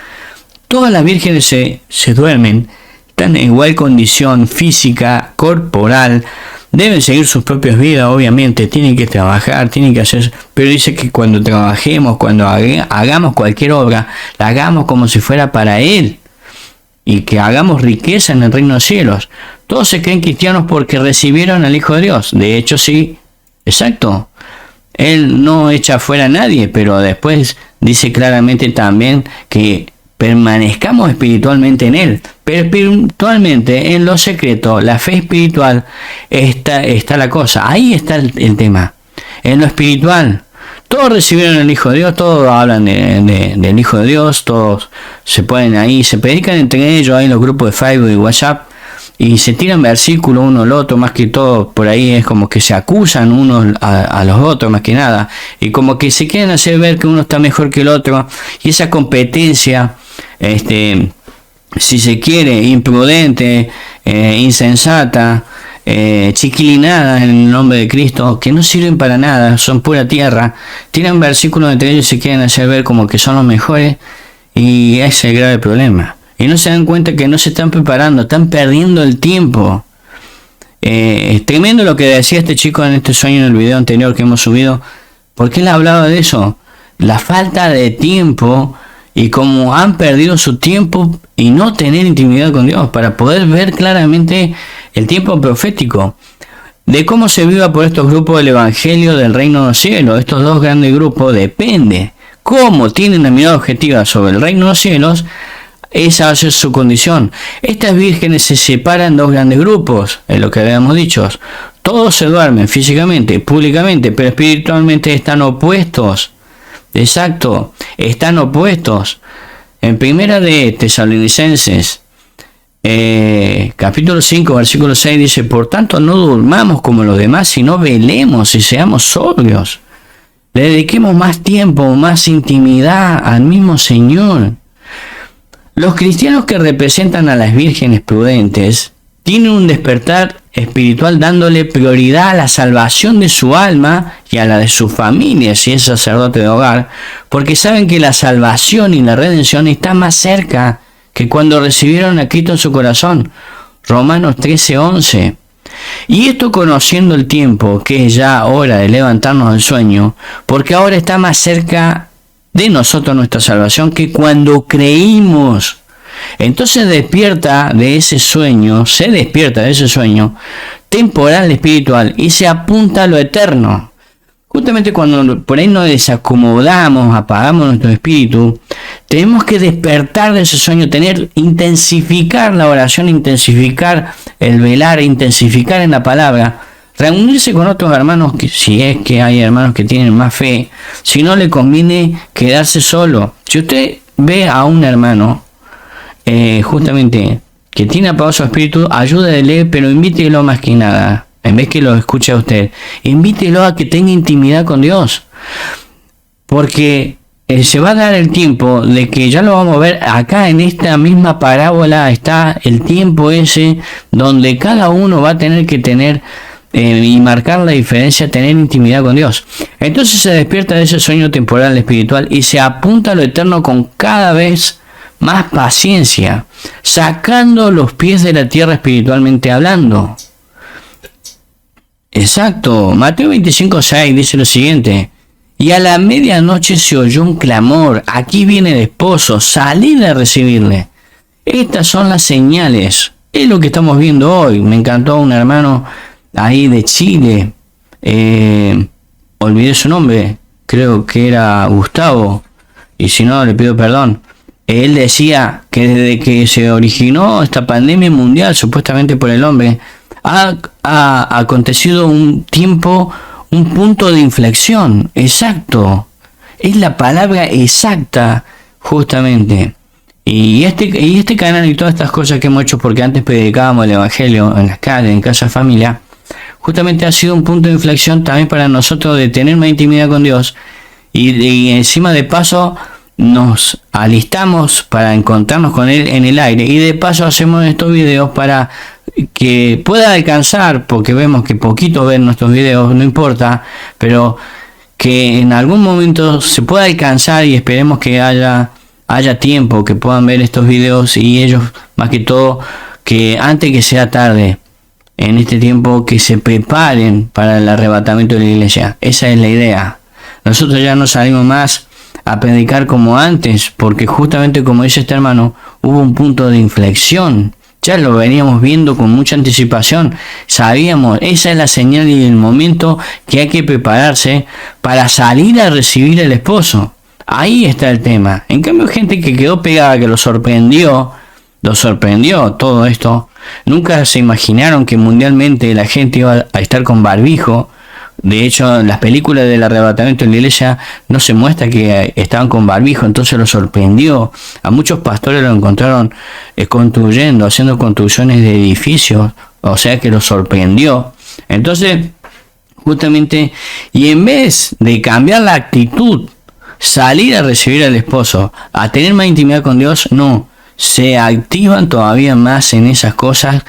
Todas las vírgenes se duermen, están en igual condición física, corporal, deben seguir sus propias vidas, obviamente, tienen que trabajar, tienen que hacer, pero dice que cuando trabajemos, cuando hagamos cualquier obra, la hagamos como si fuera para Él, y que hagamos riqueza en el reino de los cielos. Todos se creen cristianos porque recibieron al Hijo de Dios. De hecho, sí, exacto. Él no echa fuera a nadie, pero después dice claramente también que permanezcamos espiritualmente en Él. Pero espiritualmente, en lo secreto, la fe espiritual, está la cosa. Ahí está el tema. En lo espiritual, todos recibieron el Hijo de Dios, todos hablan del Hijo de Dios, todos se ponen ahí, se predican entre ellos, ahí en los grupos de Facebook y WhatsApp, y se tiran versículos uno al otro, más que todo por ahí es como que se acusan unos a los otros más que nada, y como que se quieren hacer ver que uno está mejor que el otro, y esa competencia, si se quiere, imprudente, insensata, chiquilinadas en el nombre de Cristo, que no sirven para nada, son pura tierra, tiran versículos entre ellos y se quieren hacer ver como que son los mejores, y ese es el grave problema. Y no se dan cuenta que no se están preparando, están perdiendo el tiempo. Es tremendo lo que decía este chico en este sueño en el video anterior que hemos subido, porque él hablaba de eso, la falta de tiempo, y cómo han perdido su tiempo y no tener intimidad con Dios para poder ver claramente el tiempo profético, de cómo se viva por estos grupos del Evangelio del Reino de los Cielos. Estos dos grandes grupos depende cómo tienen la mirada objetiva sobre el Reino de los Cielos. Esa va a ser su condición. Estas vírgenes se separan en dos grandes grupos, es lo que habíamos dicho. Todos se duermen físicamente, públicamente, pero espiritualmente están opuestos. Exacto, están opuestos. En primera de Tesalonicenses, capítulo 5, versículo 6 dice: por tanto no durmamos como los demás, sino velemos y seamos sobrios. Le dediquemos más tiempo, más intimidad al mismo Señor. Los cristianos que representan a las vírgenes prudentes tienen un despertar espiritual dándole prioridad a la salvación de su alma y a la de su familia, si es sacerdote de hogar, porque saben que la salvación y la redención está más cerca que cuando recibieron a Cristo en su corazón. Romanos 13:11. Y esto conociendo el tiempo, que es ya hora de levantarnos del sueño, porque ahora está más cerca de nosotros nuestra salvación que cuando creímos. Entonces se despierta de ese sueño temporal espiritual y se apunta a lo eterno. Justamente cuando por ahí nos desacomodamos, apagamos nuestro espíritu, tenemos que despertar de ese sueño, intensificar la oración, intensificar el velar, intensificar en la palabra, reunirse con otros hermanos, que si es que hay hermanos que tienen más fe, si no le conviene quedarse solo. Si usted ve a un hermano justamente que tiene apagado su espíritu, ayúdele, pero invítelo más que nada, en vez que lo escuche a usted, invítelo a que tenga intimidad con Dios, porque se va a dar el tiempo de que ya lo vamos a ver acá en esta misma parábola. Está el tiempo ese donde cada uno va a tener que tener y marcar la diferencia, tener intimidad con Dios. Entonces se despierta de ese sueño temporal espiritual y se apunta a lo eterno con cada vez más paciencia, sacando los pies de la tierra espiritualmente hablando. Exacto, Mateo 25:6 dice lo siguiente: y a la medianoche se oyó un clamor, aquí viene el esposo, salid a recibirle. Estas son las señales, es lo que estamos viendo hoy. Me encantó un hermano ahí de Chile, olvidé su nombre, creo que era Gustavo, y si no le pido perdón. Él decía que desde que se originó esta pandemia mundial, supuestamente por el hombre, ha acontecido un punto de inflexión. Exacto, es la palabra exacta, justamente. Y este canal y todas estas cosas que hemos hecho, porque antes predicábamos el evangelio en las calles, en casa, familia, justamente ha sido un punto de inflexión también para nosotros de tener más intimidad con Dios, y encima de paso nos alistamos para encontrarnos con Él en el aire, y de paso hacemos estos videos para que pueda alcanzar, porque vemos que poquito ven nuestros videos, no importa, pero que en algún momento se pueda alcanzar, y esperemos que haya tiempo que puedan ver estos videos, y ellos más que todo, que antes que sea tarde, en este tiempo, que se preparen para el arrebatamiento de la iglesia. Esa es la idea. Nosotros ya no salimos más a predicar como antes, porque justamente como dice este hermano, hubo un punto de inflexión. Ya lo veníamos viendo con mucha anticipación, sabíamos, esa es la señal y el momento que hay que prepararse para salir a recibir al esposo. Ahí está el tema. En cambio, gente que quedó pegada, que lo sorprendió todo esto. Nunca se imaginaron que mundialmente la gente iba a estar con barbijo. De hecho, en las películas del arrebatamiento en la iglesia no se muestra que estaban con barbijo, entonces lo sorprendió. A muchos pastores lo encontraron construyendo, haciendo construcciones de edificios, o sea que lo sorprendió. Entonces, justamente, y en vez de cambiar la actitud, salir a recibir al esposo, a tener más intimidad con Dios, no, se activan todavía más en esas cosas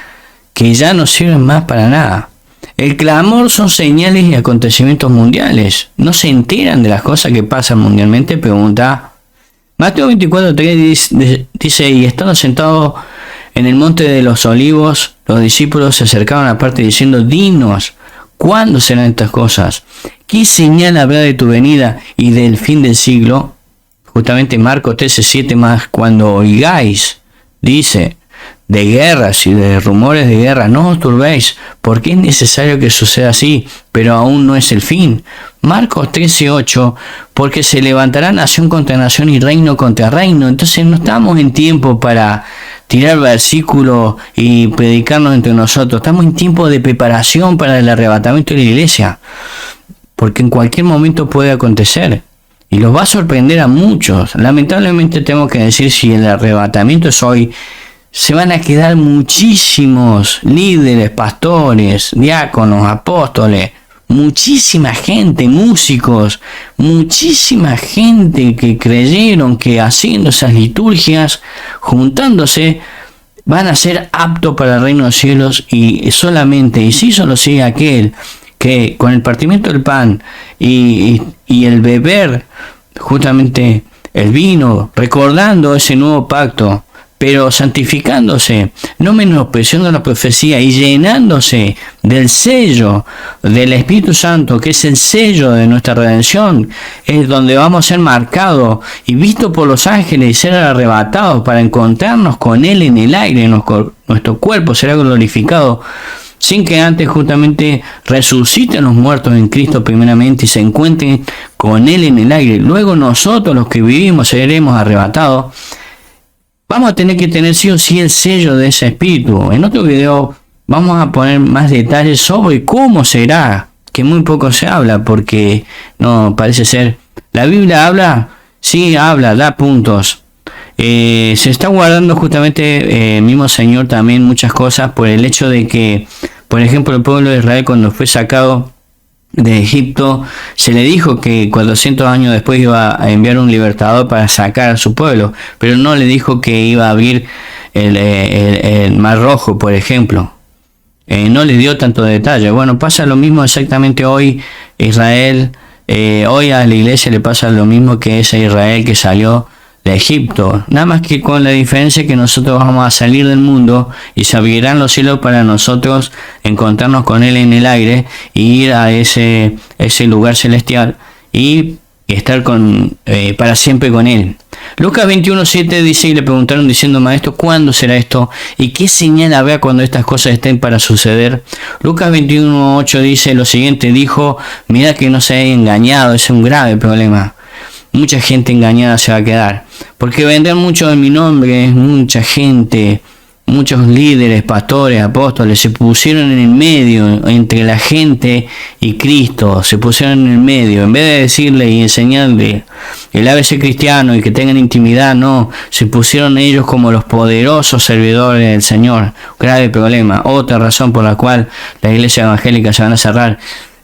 que ya no sirven más para nada. El clamor son señales y acontecimientos mundiales. No se enteran de las cosas que pasan mundialmente, pregunta. Mateo 24:3 dice: y estando sentados en el monte de los olivos, los discípulos se acercaban aparte diciendo: dinos, ¿cuándo serán estas cosas? ¿Qué señal habrá de tu venida y del fin del siglo? Justamente Marcos 13:7 más: cuando oigáis, dice, de guerras y de rumores de guerra, no os turbéis, porque es necesario que suceda así, pero aún no es el fin. Marcos 13:8, porque se levantará nación contra nación y reino contra reino. Entonces no estamos en tiempo para tirar versículos y predicarnos entre nosotros. Estamos en tiempo de preparación para el arrebatamiento de la iglesia, porque en cualquier momento puede acontecer. Y los va a sorprender a muchos. Lamentablemente tengo que decir, si el arrebatamiento es hoy, se van a quedar muchísimos líderes, pastores, diáconos, apóstoles, muchísima gente, músicos, muchísima gente que creyeron que haciendo esas liturgias, juntándose, van a ser aptos para el reino de los cielos, y solamente, y si solo sigue aquel que con el partimiento del pan y el beber justamente el vino, recordando ese nuevo pacto, pero santificándose, no menospreciando la profecía y llenándose del sello del Espíritu Santo, que es el sello de nuestra redención, es donde vamos a ser marcados y vistos por los ángeles y ser arrebatados para encontrarnos con Él en el aire. Nuestro cuerpo será glorificado, sin que antes justamente resuciten los muertos en Cristo primeramente y se encuentren con Él en el aire. Luego nosotros, los que vivimos, seremos arrebatados. Vamos a tener que tener sí o sí el sello de ese espíritu. En otro video vamos a poner más detalles sobre cómo será, que muy poco se habla, porque no parece ser. La Biblia habla, sí habla, da puntos. Se está guardando justamente mismo Señor también muchas cosas por el hecho de que, por ejemplo, el pueblo de Israel, cuando fue sacado de Egipto, se le dijo que 400 años después iba a enviar un libertador para sacar a su pueblo, pero no le dijo que iba a abrir el Mar Rojo, por ejemplo. No le dio tanto detalle. Bueno, pasa lo mismo exactamente hoy Israel. Hoy a la iglesia le pasa lo mismo que ese Israel que salió de Egipto, nada más que con la diferencia que nosotros vamos a salir del mundo y se abrirán los cielos para nosotros encontrarnos con Él en el aire y ir a ese lugar celestial y estar para siempre con Él. Lucas 21:7 dice, y le preguntaron diciendo, Maestro, ¿cuándo será esto? ¿Y qué señal habrá cuando estas cosas estén para suceder? Lucas 21:8 dice lo siguiente, dijo, mira que no se haya engañado, es un grave problema. Mucha gente engañada se va a quedar, porque vendrán muchos en mi nombre, mucha gente, muchos líderes, pastores, apóstoles, se pusieron en el medio, entre la gente y Cristo, se pusieron en el medio, en vez de decirle y enseñarle el ABC cristiano y que tengan intimidad, no, se pusieron ellos como los poderosos servidores del Señor. Grave problema, otra razón por la cual la iglesia evangélica se van a cerrar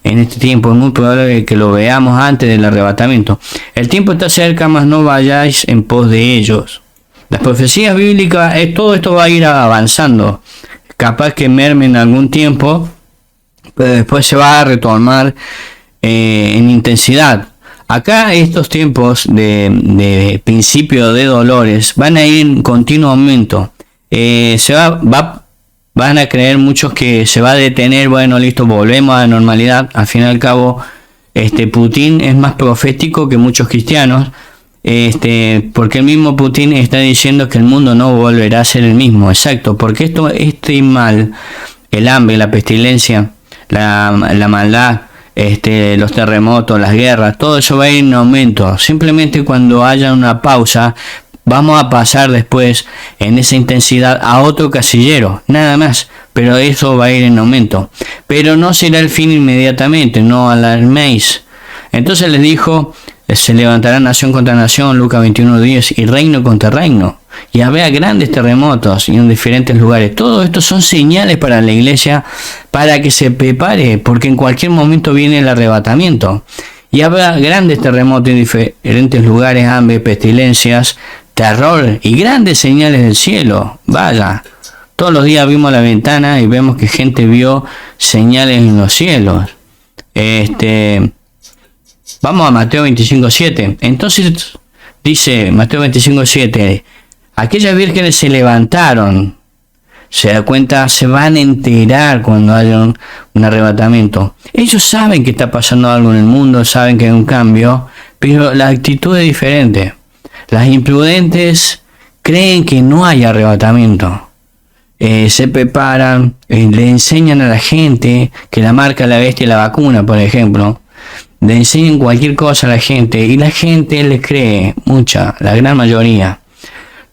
en este tiempo. Es muy probable que lo veamos antes del arrebatamiento. El tiempo está cerca, mas no vayáis en pos de ellos. Las profecías bíblicas, todo esto va a ir avanzando. Capaz que mermen algún tiempo, pero después se va a retomar en intensidad. Acá estos tiempos de principio de dolores van a ir en continuo aumento. Van a creer muchos que se va a detener, bueno, listo, volvemos a la normalidad. Al fin y al cabo, Putin es más profético que muchos cristianos. Porque el mismo Putin está diciendo que el mundo no volverá a ser el mismo, exacto, porque este mal, el hambre, la pestilencia, la maldad, los terremotos, las guerras, todo eso va a ir en aumento. Simplemente cuando haya una pausa, vamos a pasar después en esa intensidad a otro casillero, nada más, pero eso va a ir en aumento. Pero no será el fin inmediatamente, no alarméis. Entonces les dijo, se levantará nación contra nación, Lucas 21:10, y reino contra reino, y habrá grandes terremotos y en diferentes lugares. Todo esto son señales para la iglesia, para que se prepare, porque en cualquier momento viene el arrebatamiento. Y habrá grandes terremotos en diferentes lugares, hambre, pestilencias, terror y grandes señales del cielo. Vaya, todos los días abrimos la ventana y vemos que gente vio señales en los cielos. Vamos a Mateo 25:7. Entonces dice Mateo 25:7, aquellas vírgenes se levantaron. Se da cuenta, se van a enterar cuando haya un arrebatamiento. Ellos saben que está pasando algo en el mundo, saben que hay un cambio, pero la actitud es diferente. Las imprudentes creen que no hay arrebatamiento. Se preparan, le enseñan a la gente que la marca la bestia y la vacuna, por ejemplo. Le enseñan cualquier cosa a la gente y la gente les cree, la gran mayoría.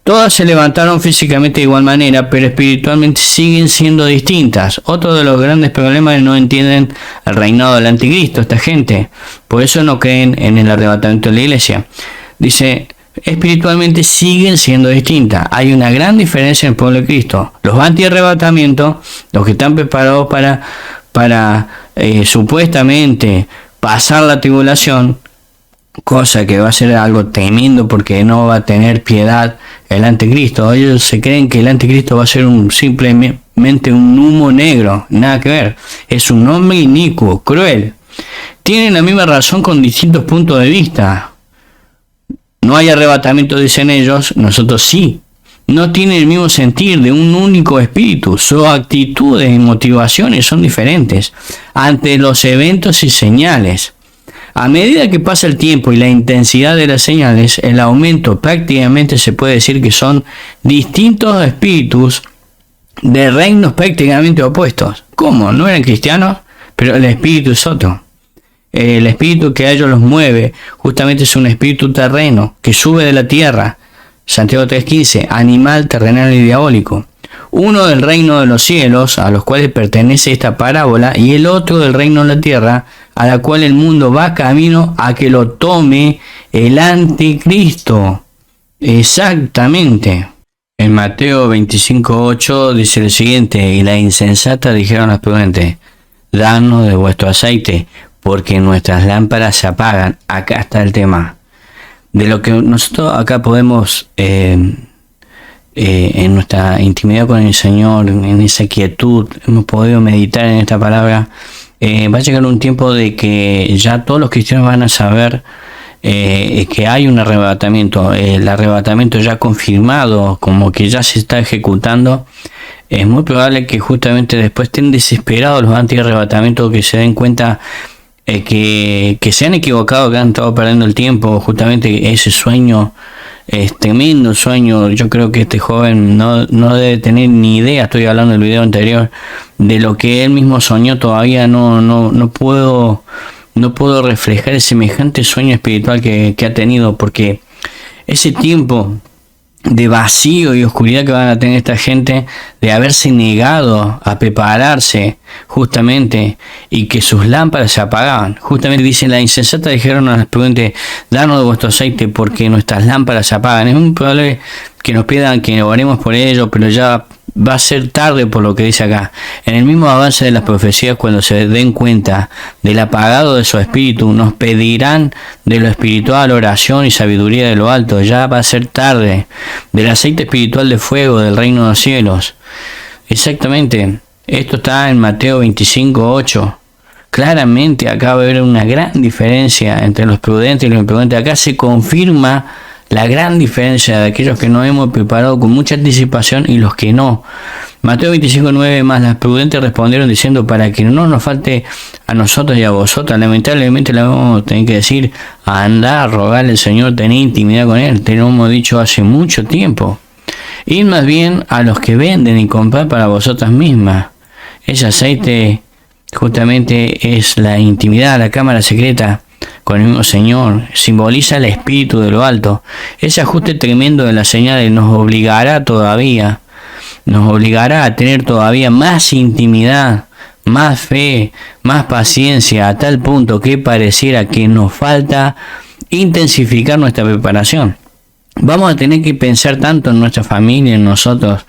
Todas se levantaron físicamente de igual manera, pero espiritualmente siguen siendo distintas. Otro de los grandes problemas es que no entienden el reinado del anticristo, esta gente. Por eso no creen en el arrebatamiento de la iglesia. Dice, espiritualmente siguen siendo distintas. Hay una gran diferencia en el pueblo de Cristo. Los anti-arrebatamiento, los que están preparados para supuestamente pasar la tribulación, cosa que va a ser algo tremendo porque no va a tener piedad el anticristo. Ellos se creen que el anticristo va a ser simplemente un humo negro, nada que ver. Es un hombre inicuo, cruel. Tienen la misma razón con distintos puntos de vista. No hay arrebatamiento, dicen ellos, nosotros sí. No tienen el mismo sentir de un único espíritu. Sus actitudes y motivaciones son diferentes ante los eventos y señales. A medida que pasa el tiempo y la intensidad de las señales, el aumento prácticamente se puede decir que son distintos espíritus de reinos prácticamente opuestos. ¿Cómo? ¿No eran cristianos? Pero el espíritu es otro. El espíritu que a ellos los mueve justamente es un espíritu terreno que sube de la tierra. Santiago 3:15, animal, terrenal y diabólico. Uno del reino de los cielos, a los cuales pertenece esta parábola, y el otro del reino de la tierra, a la cual el mundo va camino a que lo tome el anticristo. Exactamente. En Mateo 25:8 dice lo siguiente, y las insensatas dijeron a los prudentes, danos de vuestro aceite, porque nuestras lámparas se apagan. Acá está el tema. De lo que nosotros acá podemos, en nuestra intimidad con el Señor, en esa quietud, hemos podido meditar en esta palabra. Va a llegar un tiempo de que ya todos los cristianos van a saber que hay un arrebatamiento, el arrebatamiento ya confirmado, como que ya se está ejecutando, es muy probable que justamente después estén desesperados los anti-arrebatamientos, que se den cuenta que se han equivocado, que han estado perdiendo el tiempo. Justamente ese sueño es tremendo sueño. Yo creo que este joven no debe tener ni idea, estoy hablando del video anterior, de lo que él mismo soñó. Todavía no puedo reflejar el semejante sueño espiritual que ha tenido, porque ese tiempo de vacío y oscuridad que van a tener esta gente, de haberse negado a prepararse justamente, y que sus lámparas se apagaban. Justamente dice: la insensata dijeron a los prudentes, danos de vuestro aceite porque nuestras lámparas se apagan. Es muy probable que nos pidan que oremos por ello, pero ya va a ser tarde, por lo que dice acá. En el mismo avance de las profecías, cuando se den cuenta del apagado de su espíritu, nos pedirán de lo espiritual oración y sabiduría de lo alto. Ya va a ser tarde. Del aceite espiritual de fuego del reino de los cielos. Exactamente. Esto está en Mateo 25:8. Claramente acá va a haber una gran diferencia entre los prudentes y los imprudentes. Acá se confirma la gran diferencia de aquellos que nos hemos preparado con mucha anticipación y los que no. Mateo 25:9: más las prudentes respondieron diciendo, para que no nos falte a nosotros y a vosotras. Lamentablemente le vamos a tener que decir: anda a rogarle al Señor, tener intimidad con Él. Te lo hemos dicho hace mucho tiempo. Id más bien a los que venden y comprar para vosotras mismas. Ese aceite justamente es la intimidad, la cámara secreta con el mismo Señor, simboliza el espíritu de lo alto. Ese ajuste tremendo de las señales nos obligará a tener todavía más intimidad, más fe, más paciencia, a tal punto que pareciera que nos falta intensificar nuestra preparación. Vamos a tener que pensar tanto en nuestra familia, en nosotros,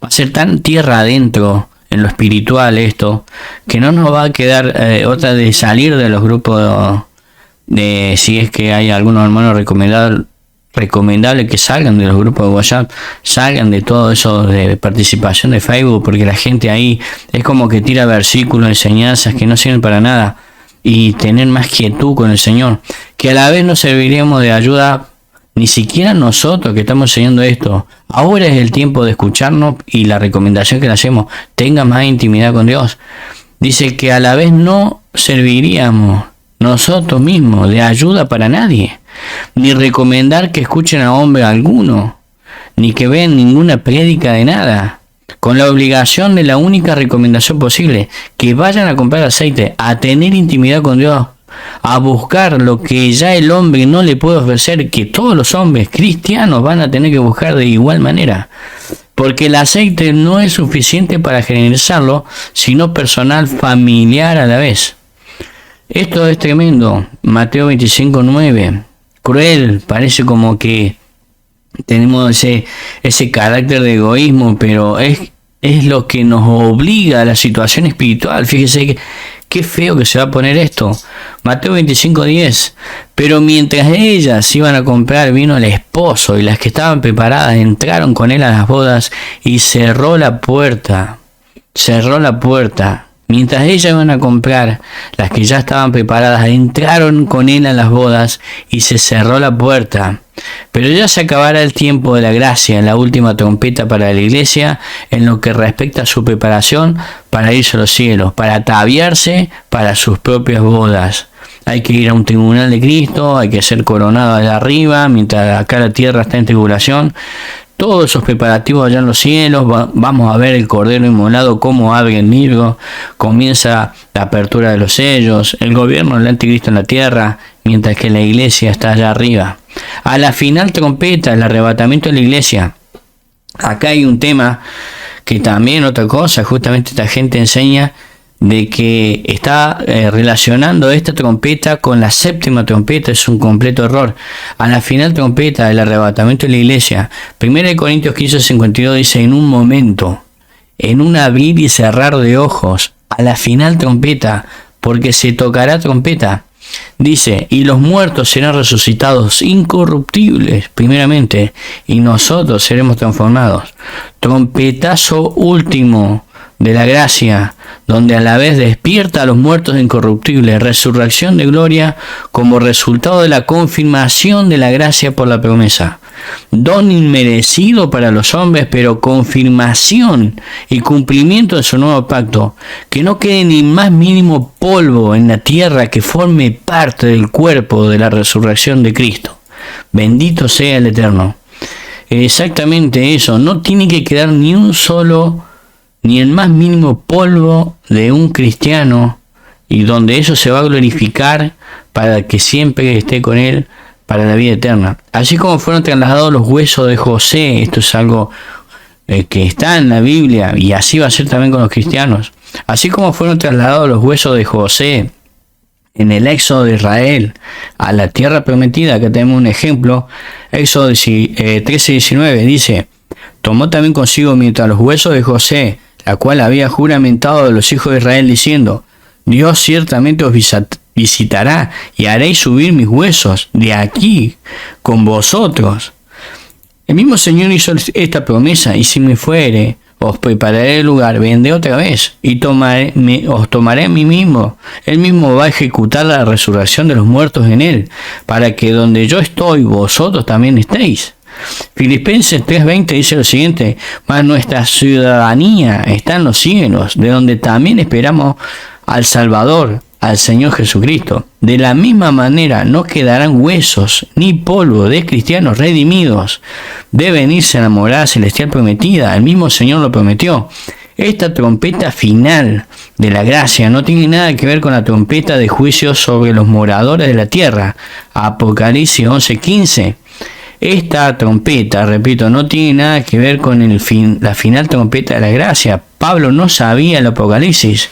va a ser tan tierra adentro en lo espiritual esto, que no nos va a quedar otra de salir de los grupos de, si es que hay algunos hermanos recomendable que salgan de los grupos de WhatsApp, salgan de todo eso de participación de Facebook, porque la gente ahí es como que tira versículos, enseñanzas que no sirven para nada, y tener más quietud con el Señor, que a la vez nos serviríamos de ayuda, ni siquiera nosotros que estamos enseñando esto. Ahora es el tiempo de escucharnos, y la recomendación que le hacemos: tenga más intimidad con Dios. Dice que a la vez no serviríamos nosotros mismos de ayuda para nadie, ni recomendar que escuchen a hombre alguno, ni que vean ninguna prédica de nada, con la obligación de la única recomendación posible: que vayan a comprar aceite, a tener intimidad con Dios, a buscar lo que ya el hombre no le puede ofrecer, que todos los hombres cristianos van a tener que buscar de igual manera, porque el aceite no es suficiente para generalizarlo, sino personal, familiar a la vez. Esto es tremendo. Mateo 25:9. Cruel, parece como que tenemos ese carácter de egoísmo, pero es lo que nos obliga a la situación espiritual. Fíjese qué feo que se va a poner esto. Mateo 25:10. Pero mientras ellas iban a comprar, vino el esposo, y las que estaban preparadas entraron con él a las bodas, y cerró la puerta. Mientras ellas iban a comprar, las que ya estaban preparadas entraron con él a las bodas, y se cerró la puerta. Pero ya se acabará el tiempo de la gracia, la última trompeta para la iglesia, en lo que respecta a su preparación para irse a los cielos, para ataviarse para sus propias bodas. Hay que ir a un tribunal de Cristo, hay que ser coronado allá arriba, mientras acá la tierra está en tribulación. Todos esos preparativos allá en los cielos, vamos a ver el Cordero inmolado, cómo abre el libro, comienza la apertura de los sellos, el gobierno del anticristo en la tierra, mientras que la iglesia está allá arriba. A la final trompeta, el arrebatamiento de la iglesia. Acá hay un tema que también, otra cosa, justamente esta gente enseña de que está relacionando esta trompeta con la séptima trompeta. Es un completo error. A la final trompeta, el arrebatamiento de la iglesia, 1 Corintios 15:52 dice: en un momento, en un abrir y cerrar de ojos, a la final trompeta, porque se tocará trompeta. Dice: y los muertos serán resucitados incorruptibles primeramente, y nosotros seremos transformados. Trompetazo último, de la gracia, donde a la vez despierta a los muertos incorruptibles, resurrección de gloria como resultado de la confirmación de la gracia por la promesa. Don inmerecido para los hombres, pero confirmación y cumplimiento de su nuevo pacto. Que no quede ni más mínimo polvo en la tierra que forme parte del cuerpo de la resurrección de Cristo. Bendito sea el Eterno. Exactamente eso, no tiene que quedar ni un solo, ni el más mínimo polvo de un cristiano, y donde eso se va a glorificar para que siempre esté con él para la vida eterna. Así como fueron trasladados los huesos de José, esto es algo que está en la Biblia, y así va a ser también con los cristianos. Así como fueron trasladados los huesos de José en el éxodo de Israel a la tierra prometida, acá tenemos un ejemplo, Éxodo 13:19 dice: tomó también consigo mientras los huesos de José, la cual había juramentado de los hijos de Israel, diciendo: Dios ciertamente os visitará y haréis subir mis huesos de aquí con vosotros. El mismo Señor hizo esta promesa: y si me fuere, os prepararé el lugar, vendré otra vez y os tomaré a mí mismo. Él mismo va a ejecutar la resurrección de los muertos en él, para que donde yo estoy, vosotros también estéis. Filipenses 3:20 dice lo siguiente: mas nuestra ciudadanía está en los cielos, de donde también esperamos al Salvador, al Señor Jesucristo. De la misma manera no quedarán huesos ni polvo de cristianos redimidos. Deben irse a la morada celestial prometida. El mismo Señor lo prometió. Esta trompeta final de la gracia no tiene nada que ver con la trompeta de juicio sobre los moradores de la tierra. Apocalipsis 11:15. Esta trompeta, repito, no tiene nada que ver con la final trompeta de la gracia. Pablo no sabía el Apocalipsis.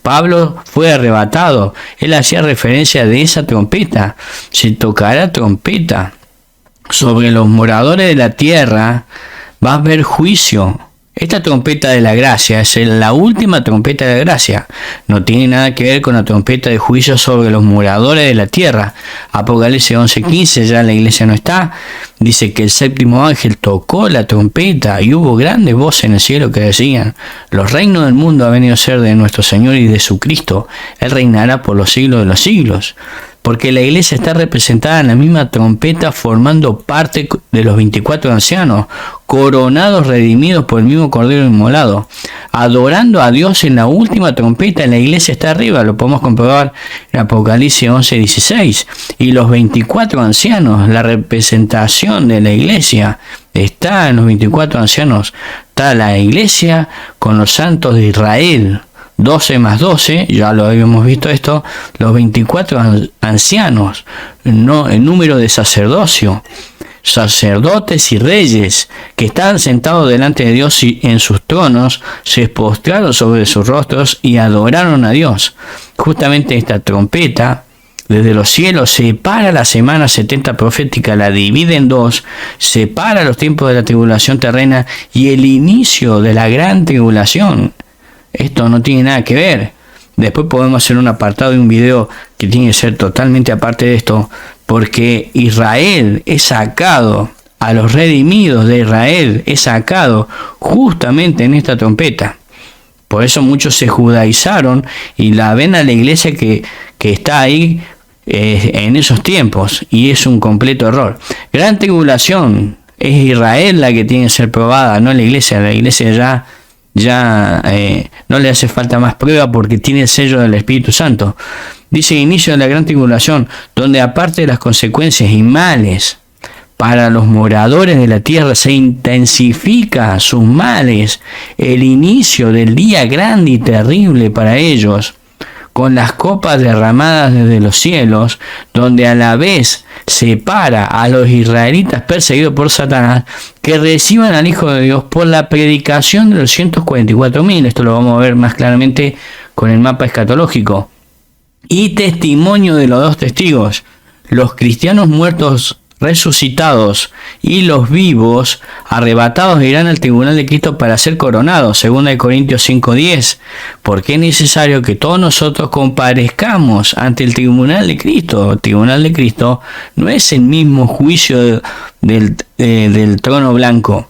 Pablo fue arrebatado. Él hacía referencia de esa trompeta. Se tocará trompeta sobre los moradores de la tierra. Va a haber juicio. Esta trompeta de la gracia es la última trompeta de la gracia. No tiene nada que ver con la trompeta de juicio sobre los moradores de la tierra. Apocalipsis 11:15, ya la iglesia no está. Dice que el séptimo ángel tocó la trompeta y hubo grandes voces en el cielo que decían: los reinos del mundo han venido a ser de nuestro Señor y de su Cristo. Él reinará por los siglos de los siglos. Porque la iglesia está representada en la misma trompeta, formando parte de los 24 ancianos, coronados, redimidos por el mismo Cordero inmolado, adorando a Dios en la última trompeta. La iglesia está arriba, lo podemos comprobar en Apocalipsis 11:16. Y los 24 ancianos, la representación de la iglesia, está en los 24 ancianos. Está la iglesia con los santos de Israel. 12 más 12, ya lo habíamos visto esto, los 24 ancianos, no el número de sacerdocio, sacerdotes y reyes que estaban sentados delante de Dios y en sus tronos, se postraron sobre sus rostros y adoraron a Dios. Justamente esta trompeta desde los cielos separa la semana 70 profética, la divide en dos, separa los tiempos de la tribulación terrena y el inicio de la gran tribulación. Esto no tiene nada que ver. Después podemos hacer un apartado y un video que tiene que ser totalmente aparte de esto, porque Israel es sacado, a los redimidos de Israel es sacado justamente en esta trompeta. Por eso muchos se judaizaron y la ven a la iglesia que está ahí en esos tiempos, y es un completo error. Gran tribulación, es Israel la que tiene que ser probada, no la iglesia. La iglesia ya no le hace falta más prueba porque tiene el sello del Espíritu Santo. Dice: inicio de la gran tribulación, donde aparte de las consecuencias y males para los moradores de la tierra, se intensifica sus males, el inicio del día grande y terrible para ellos, con las copas derramadas desde los cielos, donde a la vez separa a los israelitas perseguidos por Satanás, que reciban al Hijo de Dios por la predicación de los 144.000. Esto lo vamos a ver más claramente con el mapa escatológico. Y testimonio de los dos testigos, los cristianos muertos resucitados y los vivos arrebatados irán al tribunal de Cristo para ser coronados. 2 Corintios 5:10. Porque es necesario que todos nosotros comparezcamos ante el tribunal de Cristo. El tribunal de Cristo no es el mismo juicio del trono blanco,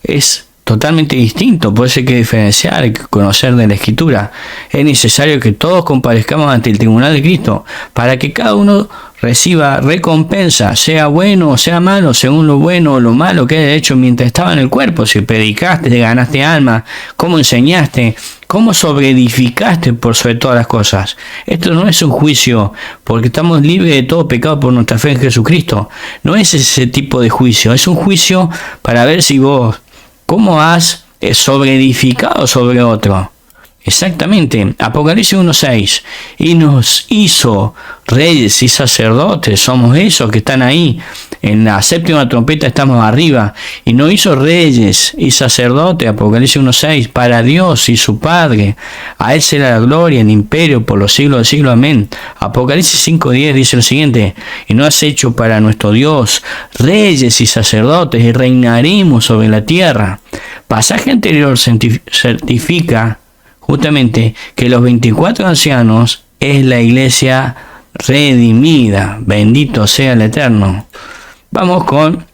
es totalmente distinto. Por eso hay que diferenciar, hay que conocer de la Escritura. Es necesario que todos comparezcamos ante el tribunal de Cristo para que cada uno reciba recompensa, sea bueno o sea malo, según lo bueno o lo malo que haya hecho mientras estaba en el cuerpo. Si predicaste, te ganaste alma, cómo enseñaste, cómo sobreedificaste por sobre todas las cosas. Esto no es un juicio porque estamos libres de todo pecado por nuestra fe en Jesucristo. No es ese tipo de juicio, es un juicio para ver si vos, cómo has sobreedificado sobre otro. Exactamente, Apocalipsis 1:6, y nos hizo reyes y sacerdotes. Somos esos que están ahí, en la séptima trompeta estamos arriba, y nos hizo reyes y sacerdotes, Apocalipsis 1:6, para Dios y su Padre. A Él será la gloria, el imperio por los siglos de siglos, amén. Apocalipsis 5:10 dice lo siguiente: y nos has hecho para nuestro Dios reyes y sacerdotes, y reinaremos sobre la tierra. Pasaje anterior certifica justamente que los 24 ancianos es la iglesia redimida. Bendito sea el Eterno. Vamos con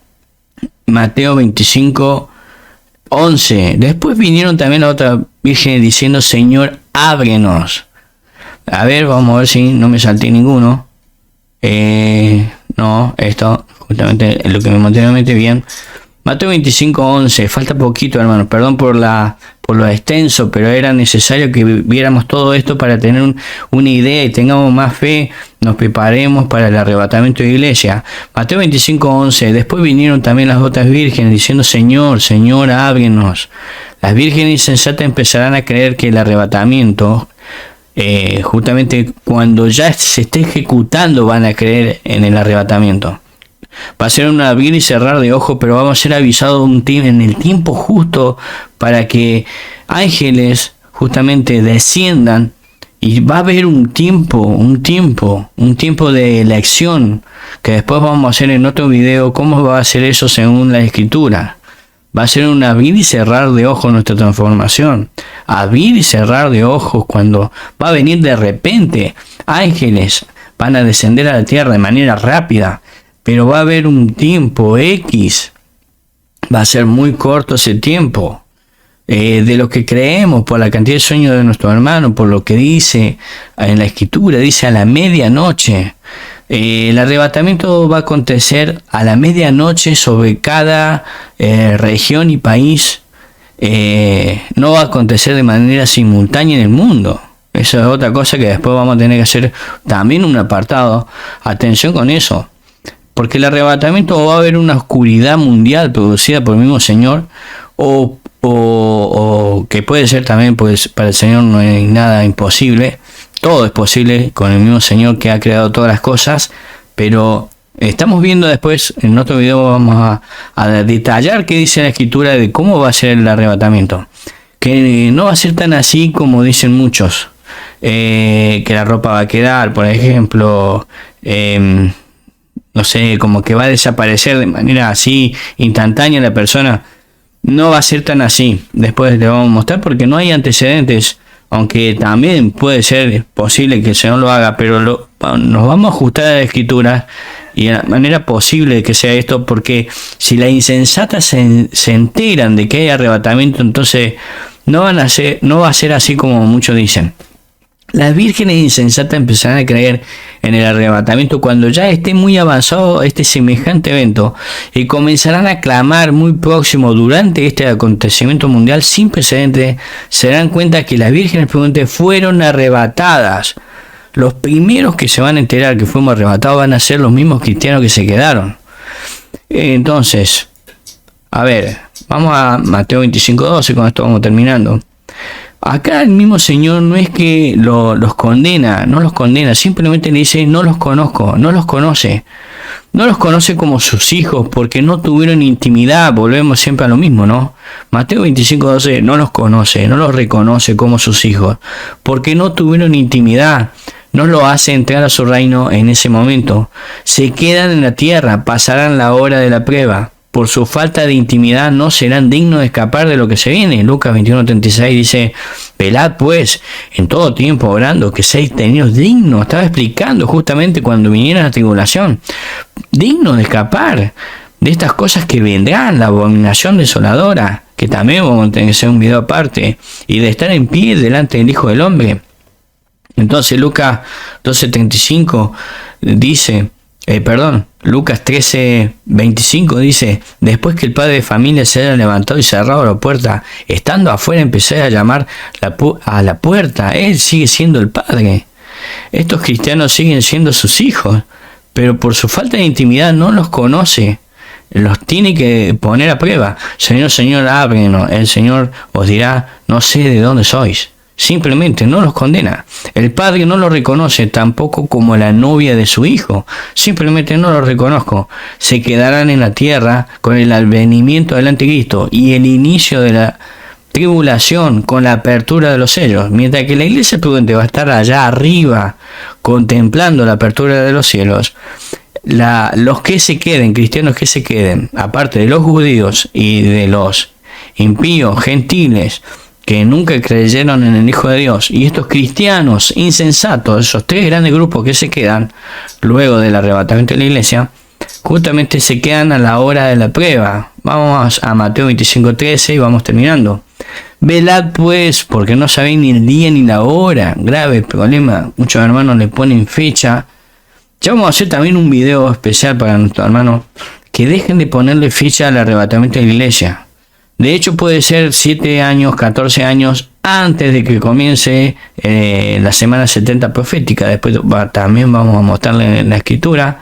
Mateo 25:11. Después vinieron también las otras vírgenes diciendo: Señor, ábrenos. A ver, vamos a ver si no me salté ninguno. No, esto justamente es lo que me mantiene mente bien. Mateo 25:11, falta poquito, hermano, perdón por lo extenso, pero era necesario que viéramos todo esto para tener una idea y tengamos más fe, nos preparemos para el arrebatamiento de la iglesia. Mateo 25:11, después vinieron también las otras vírgenes diciendo: Señor, Señor, ábrenos. Las vírgenes insensatas empezarán a creer que el arrebatamiento, justamente cuando ya se esté ejecutando, van a creer en el arrebatamiento. Va a ser un abrir y cerrar de ojos, pero vamos a ser avisados en el tiempo justo para que ángeles justamente desciendan, y va a haber un tiempo de elección que después vamos a hacer en otro video cómo va a ser eso según la Escritura. Va a ser un abrir y cerrar de ojos nuestra transformación. Abrir y cerrar de ojos cuando va a venir de repente. Ángeles van a descender a la tierra de manera rápida. Pero va a haber un tiempo X, va a ser muy corto ese tiempo, de lo que creemos, por la cantidad de sueños de nuestro hermano, por lo que dice en la Escritura, dice a la medianoche. El arrebatamiento va a acontecer a la medianoche sobre cada región y país. No va a acontecer de manera simultánea en el mundo. Eso es otra cosa que después vamos a tener que hacer también un apartado. Atención con eso. Porque el arrebatamiento va a haber una oscuridad mundial producida por el mismo Señor, o que puede ser también, pues para el Señor no hay nada imposible, todo es posible con el mismo Señor que ha creado todas las cosas, pero estamos viendo después, en otro video vamos a detallar qué dice la Escritura de cómo va a ser el arrebatamiento, que no va a ser tan así como dicen muchos, que la ropa va a quedar, por ejemplo, no sé, como que va a desaparecer de manera así instantánea la persona. No va a ser tan así. Después le vamos a mostrar porque no hay antecedentes, aunque también puede ser posible que el Señor lo haga, pero nos vamos a ajustar a la Escritura y a la manera posible de que sea esto, porque si las insensatas se enteran de que hay arrebatamiento, entonces no va a ser así como muchos dicen. Las vírgenes insensatas empezarán a creer en el arrebatamiento cuando ya esté muy avanzado este semejante evento, y comenzarán a clamar muy próximo durante este acontecimiento mundial sin precedentes. Se darán cuenta que las vírgenes fueron arrebatadas. Los primeros que se van a enterar que fuimos arrebatados van a ser los mismos cristianos que se quedaron. Entonces, a ver, vamos a Mateo 25:12, con esto vamos terminando. Acá el mismo Señor no es que los condena, no los condena, simplemente le dice: no los conozco, no los conoce. No los conoce como sus hijos porque no tuvieron intimidad. Volvemos siempre a lo mismo, ¿no? Mateo 25:12 no los conoce, no los reconoce como sus hijos porque no tuvieron intimidad. No lo hace entrar a su reino en ese momento. Se quedan en la tierra, pasarán la hora de la prueba. Por su falta de intimidad no serán dignos de escapar de lo que se viene. Lucas 21:36 dice: velad pues en todo tiempo orando que seáis tenidos dignos. Estaba explicando justamente cuando viniera la tribulación, dignos de escapar de estas cosas que vendrán, la abominación desoladora, que también vamos a tener que hacer un video aparte, y de estar en pie delante del Hijo del Hombre. Entonces Lucas 12:35 dice, Lucas 13:25 dice: después que el padre de familia se haya levantado y cerrado la puerta, estando afuera empecé a llamar a la puerta. Él sigue siendo el padre. Estos cristianos siguen siendo sus hijos, pero por su falta de intimidad no los conoce. Los tiene que poner a prueba. Señor, Señor, ábrenos. El Señor os dirá: no sé de dónde sois. Simplemente no los condena. El padre no los reconoce tampoco como la novia de su hijo. Simplemente no los reconozco. Se quedarán en la tierra con el advenimiento del anticristo y el inicio de la tribulación con la apertura de los sellos. Mientras que la iglesia prudente va a estar allá arriba contemplando la apertura de los cielos, los que se queden, cristianos que se queden, aparte de los judíos y de los impíos, gentiles, que nunca creyeron en el Hijo de Dios, y estos cristianos insensatos, esos tres grandes grupos que se quedan luego del arrebatamiento de la iglesia, justamente se quedan a la hora de la prueba. Vamos a Mateo 25:13 y vamos terminando. Velad pues, porque no sabéis ni el día ni la hora. Grave problema. Muchos hermanos le ponen fecha. Ya vamos a hacer también un video especial para nuestros hermanos que dejen de ponerle fecha al arrebatamiento de la iglesia. De hecho, puede ser 7 años, 14 años antes de que comience la semana 70 profética. Después también vamos a mostrarle en la escritura.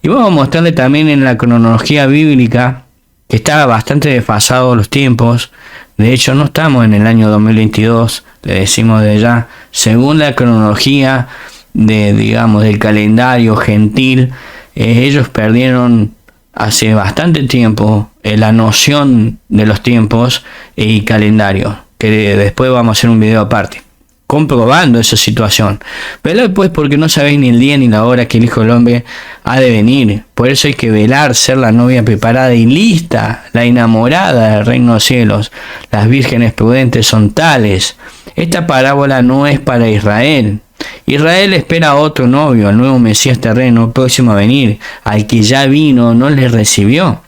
Y vamos a mostrarle también en la cronología bíblica, que está bastante desfasado los tiempos. De hecho, no estamos en el año 2022, le decimos de ya. Según la cronología del calendario gentil, ellos perdieron hace bastante tiempo la noción de los tiempos y calendario, que después vamos a hacer un video aparte comprobando esa situación. Velad pues, porque no sabéis ni el día ni la hora que el Hijo del Hombre ha de venir. Por eso hay que velar, ser la novia preparada y lista, la enamorada del reino de los cielos. Las vírgenes prudentes son tales. Esta parábola no es para Israel. Israel espera a otro novio, al nuevo Mesías terreno próximo a venir. Al que ya vino no le recibió.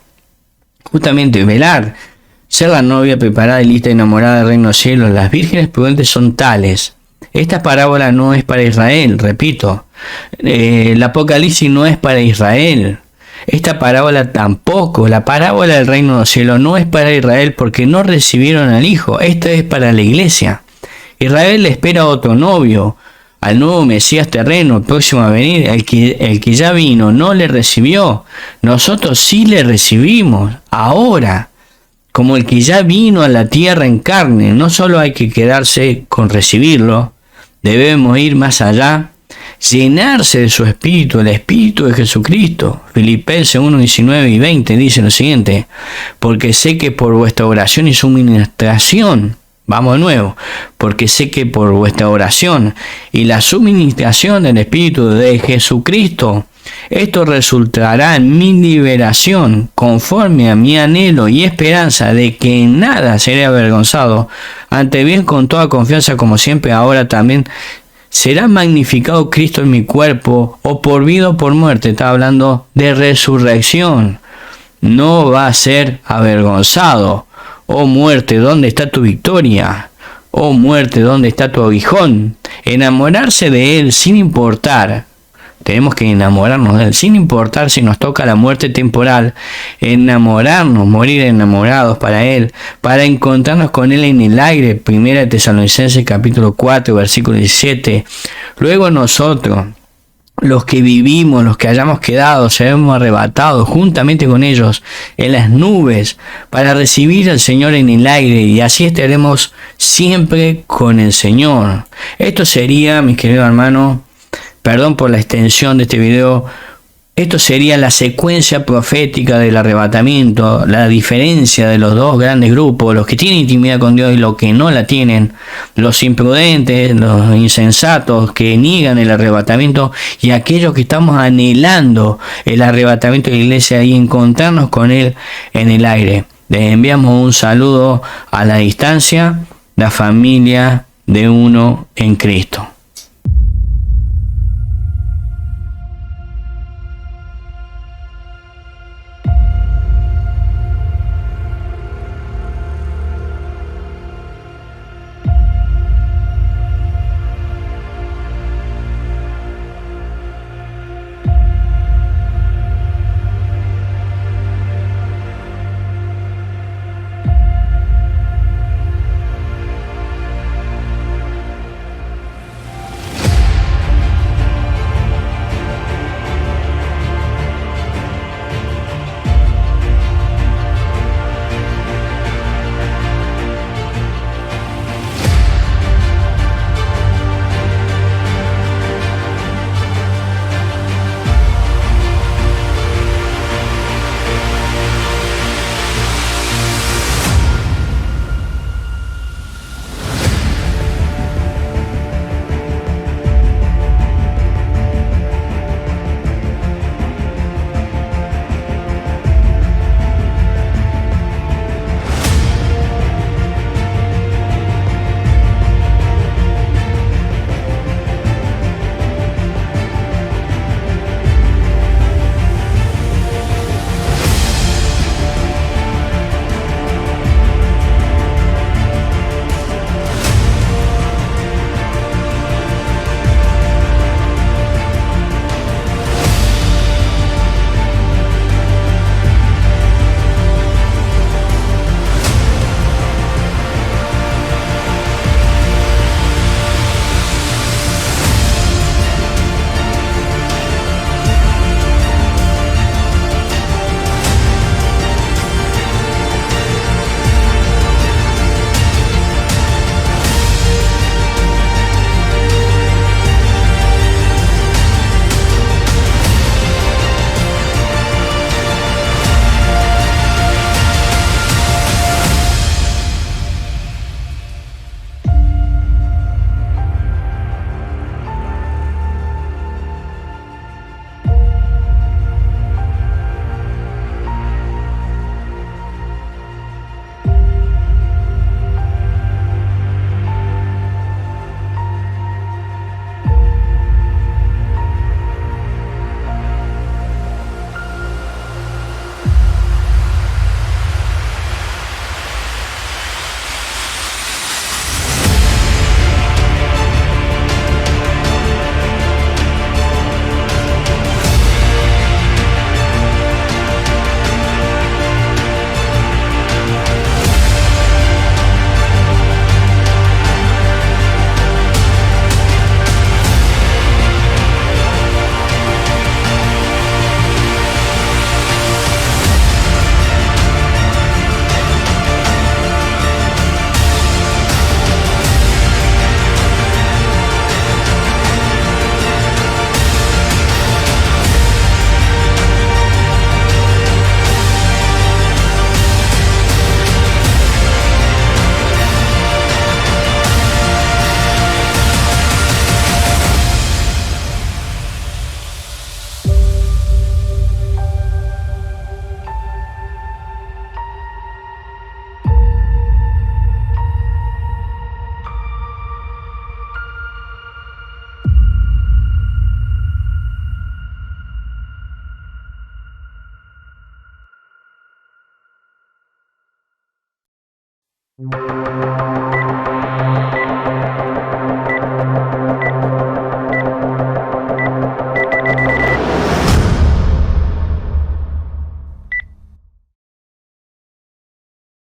Justamente velar, ser la novia preparada y lista, enamorada del reino de los cielos. Las vírgenes prudentes son tales. Esta parábola no es para Israel, repito. El Apocalipsis no es para Israel. Esta parábola tampoco. La parábola del reino de los cielos no es para Israel porque no recibieron al Hijo. Esta es para la iglesia. Israel espera a otro novio, al nuevo Mesías terreno próximo a venir. El que ya vino no le recibió. Nosotros sí le recibimos ahora, como el que ya vino a la tierra en carne. No solo hay que quedarse con recibirlo, debemos ir más allá, llenarse de su espíritu, el espíritu de Jesucristo. Filipenses 1:19 y 20 dice lo siguiente: porque sé que por vuestra oración y suministración, vamos de nuevo, porque sé que por vuestra oración y la suministración del espíritu de Jesucristo, esto resultará en mi liberación, conforme a mi anhelo y esperanza de que en nada seré avergonzado, ante bien con toda confianza como siempre ahora también será magnificado Cristo en mi cuerpo, o por vida o por muerte. Está hablando de resurrección. No va a ser avergonzado. Oh muerte, ¿dónde está tu victoria? Oh muerte, ¿dónde está tu aguijón? Enamorarse de Él sin importar. Tenemos que enamorarnos de Él, sin importar si nos toca la muerte temporal. Enamorarnos, morir enamorados para Él, para encontrarnos con Él en el aire. 1 Tesalonicenses capítulo 4, versículo 17. Luego nosotros, los que vivimos, los que hayamos quedado, seremos arrebatados juntamente con ellos en las nubes para recibir al Señor en el aire, y así estaremos siempre con el Señor. Esto sería, mis queridos hermanos, perdón por la extensión de este video, esto sería la secuencia profética del arrebatamiento, la diferencia de los dos grandes grupos, los que tienen intimidad con Dios y los que no la tienen, los imprudentes, los insensatos que niegan el arrebatamiento, y aquellos que estamos anhelando el arrebatamiento de la iglesia y encontrarnos con Él en el aire. Les enviamos un saludo a la distancia, la familia de uno en Cristo.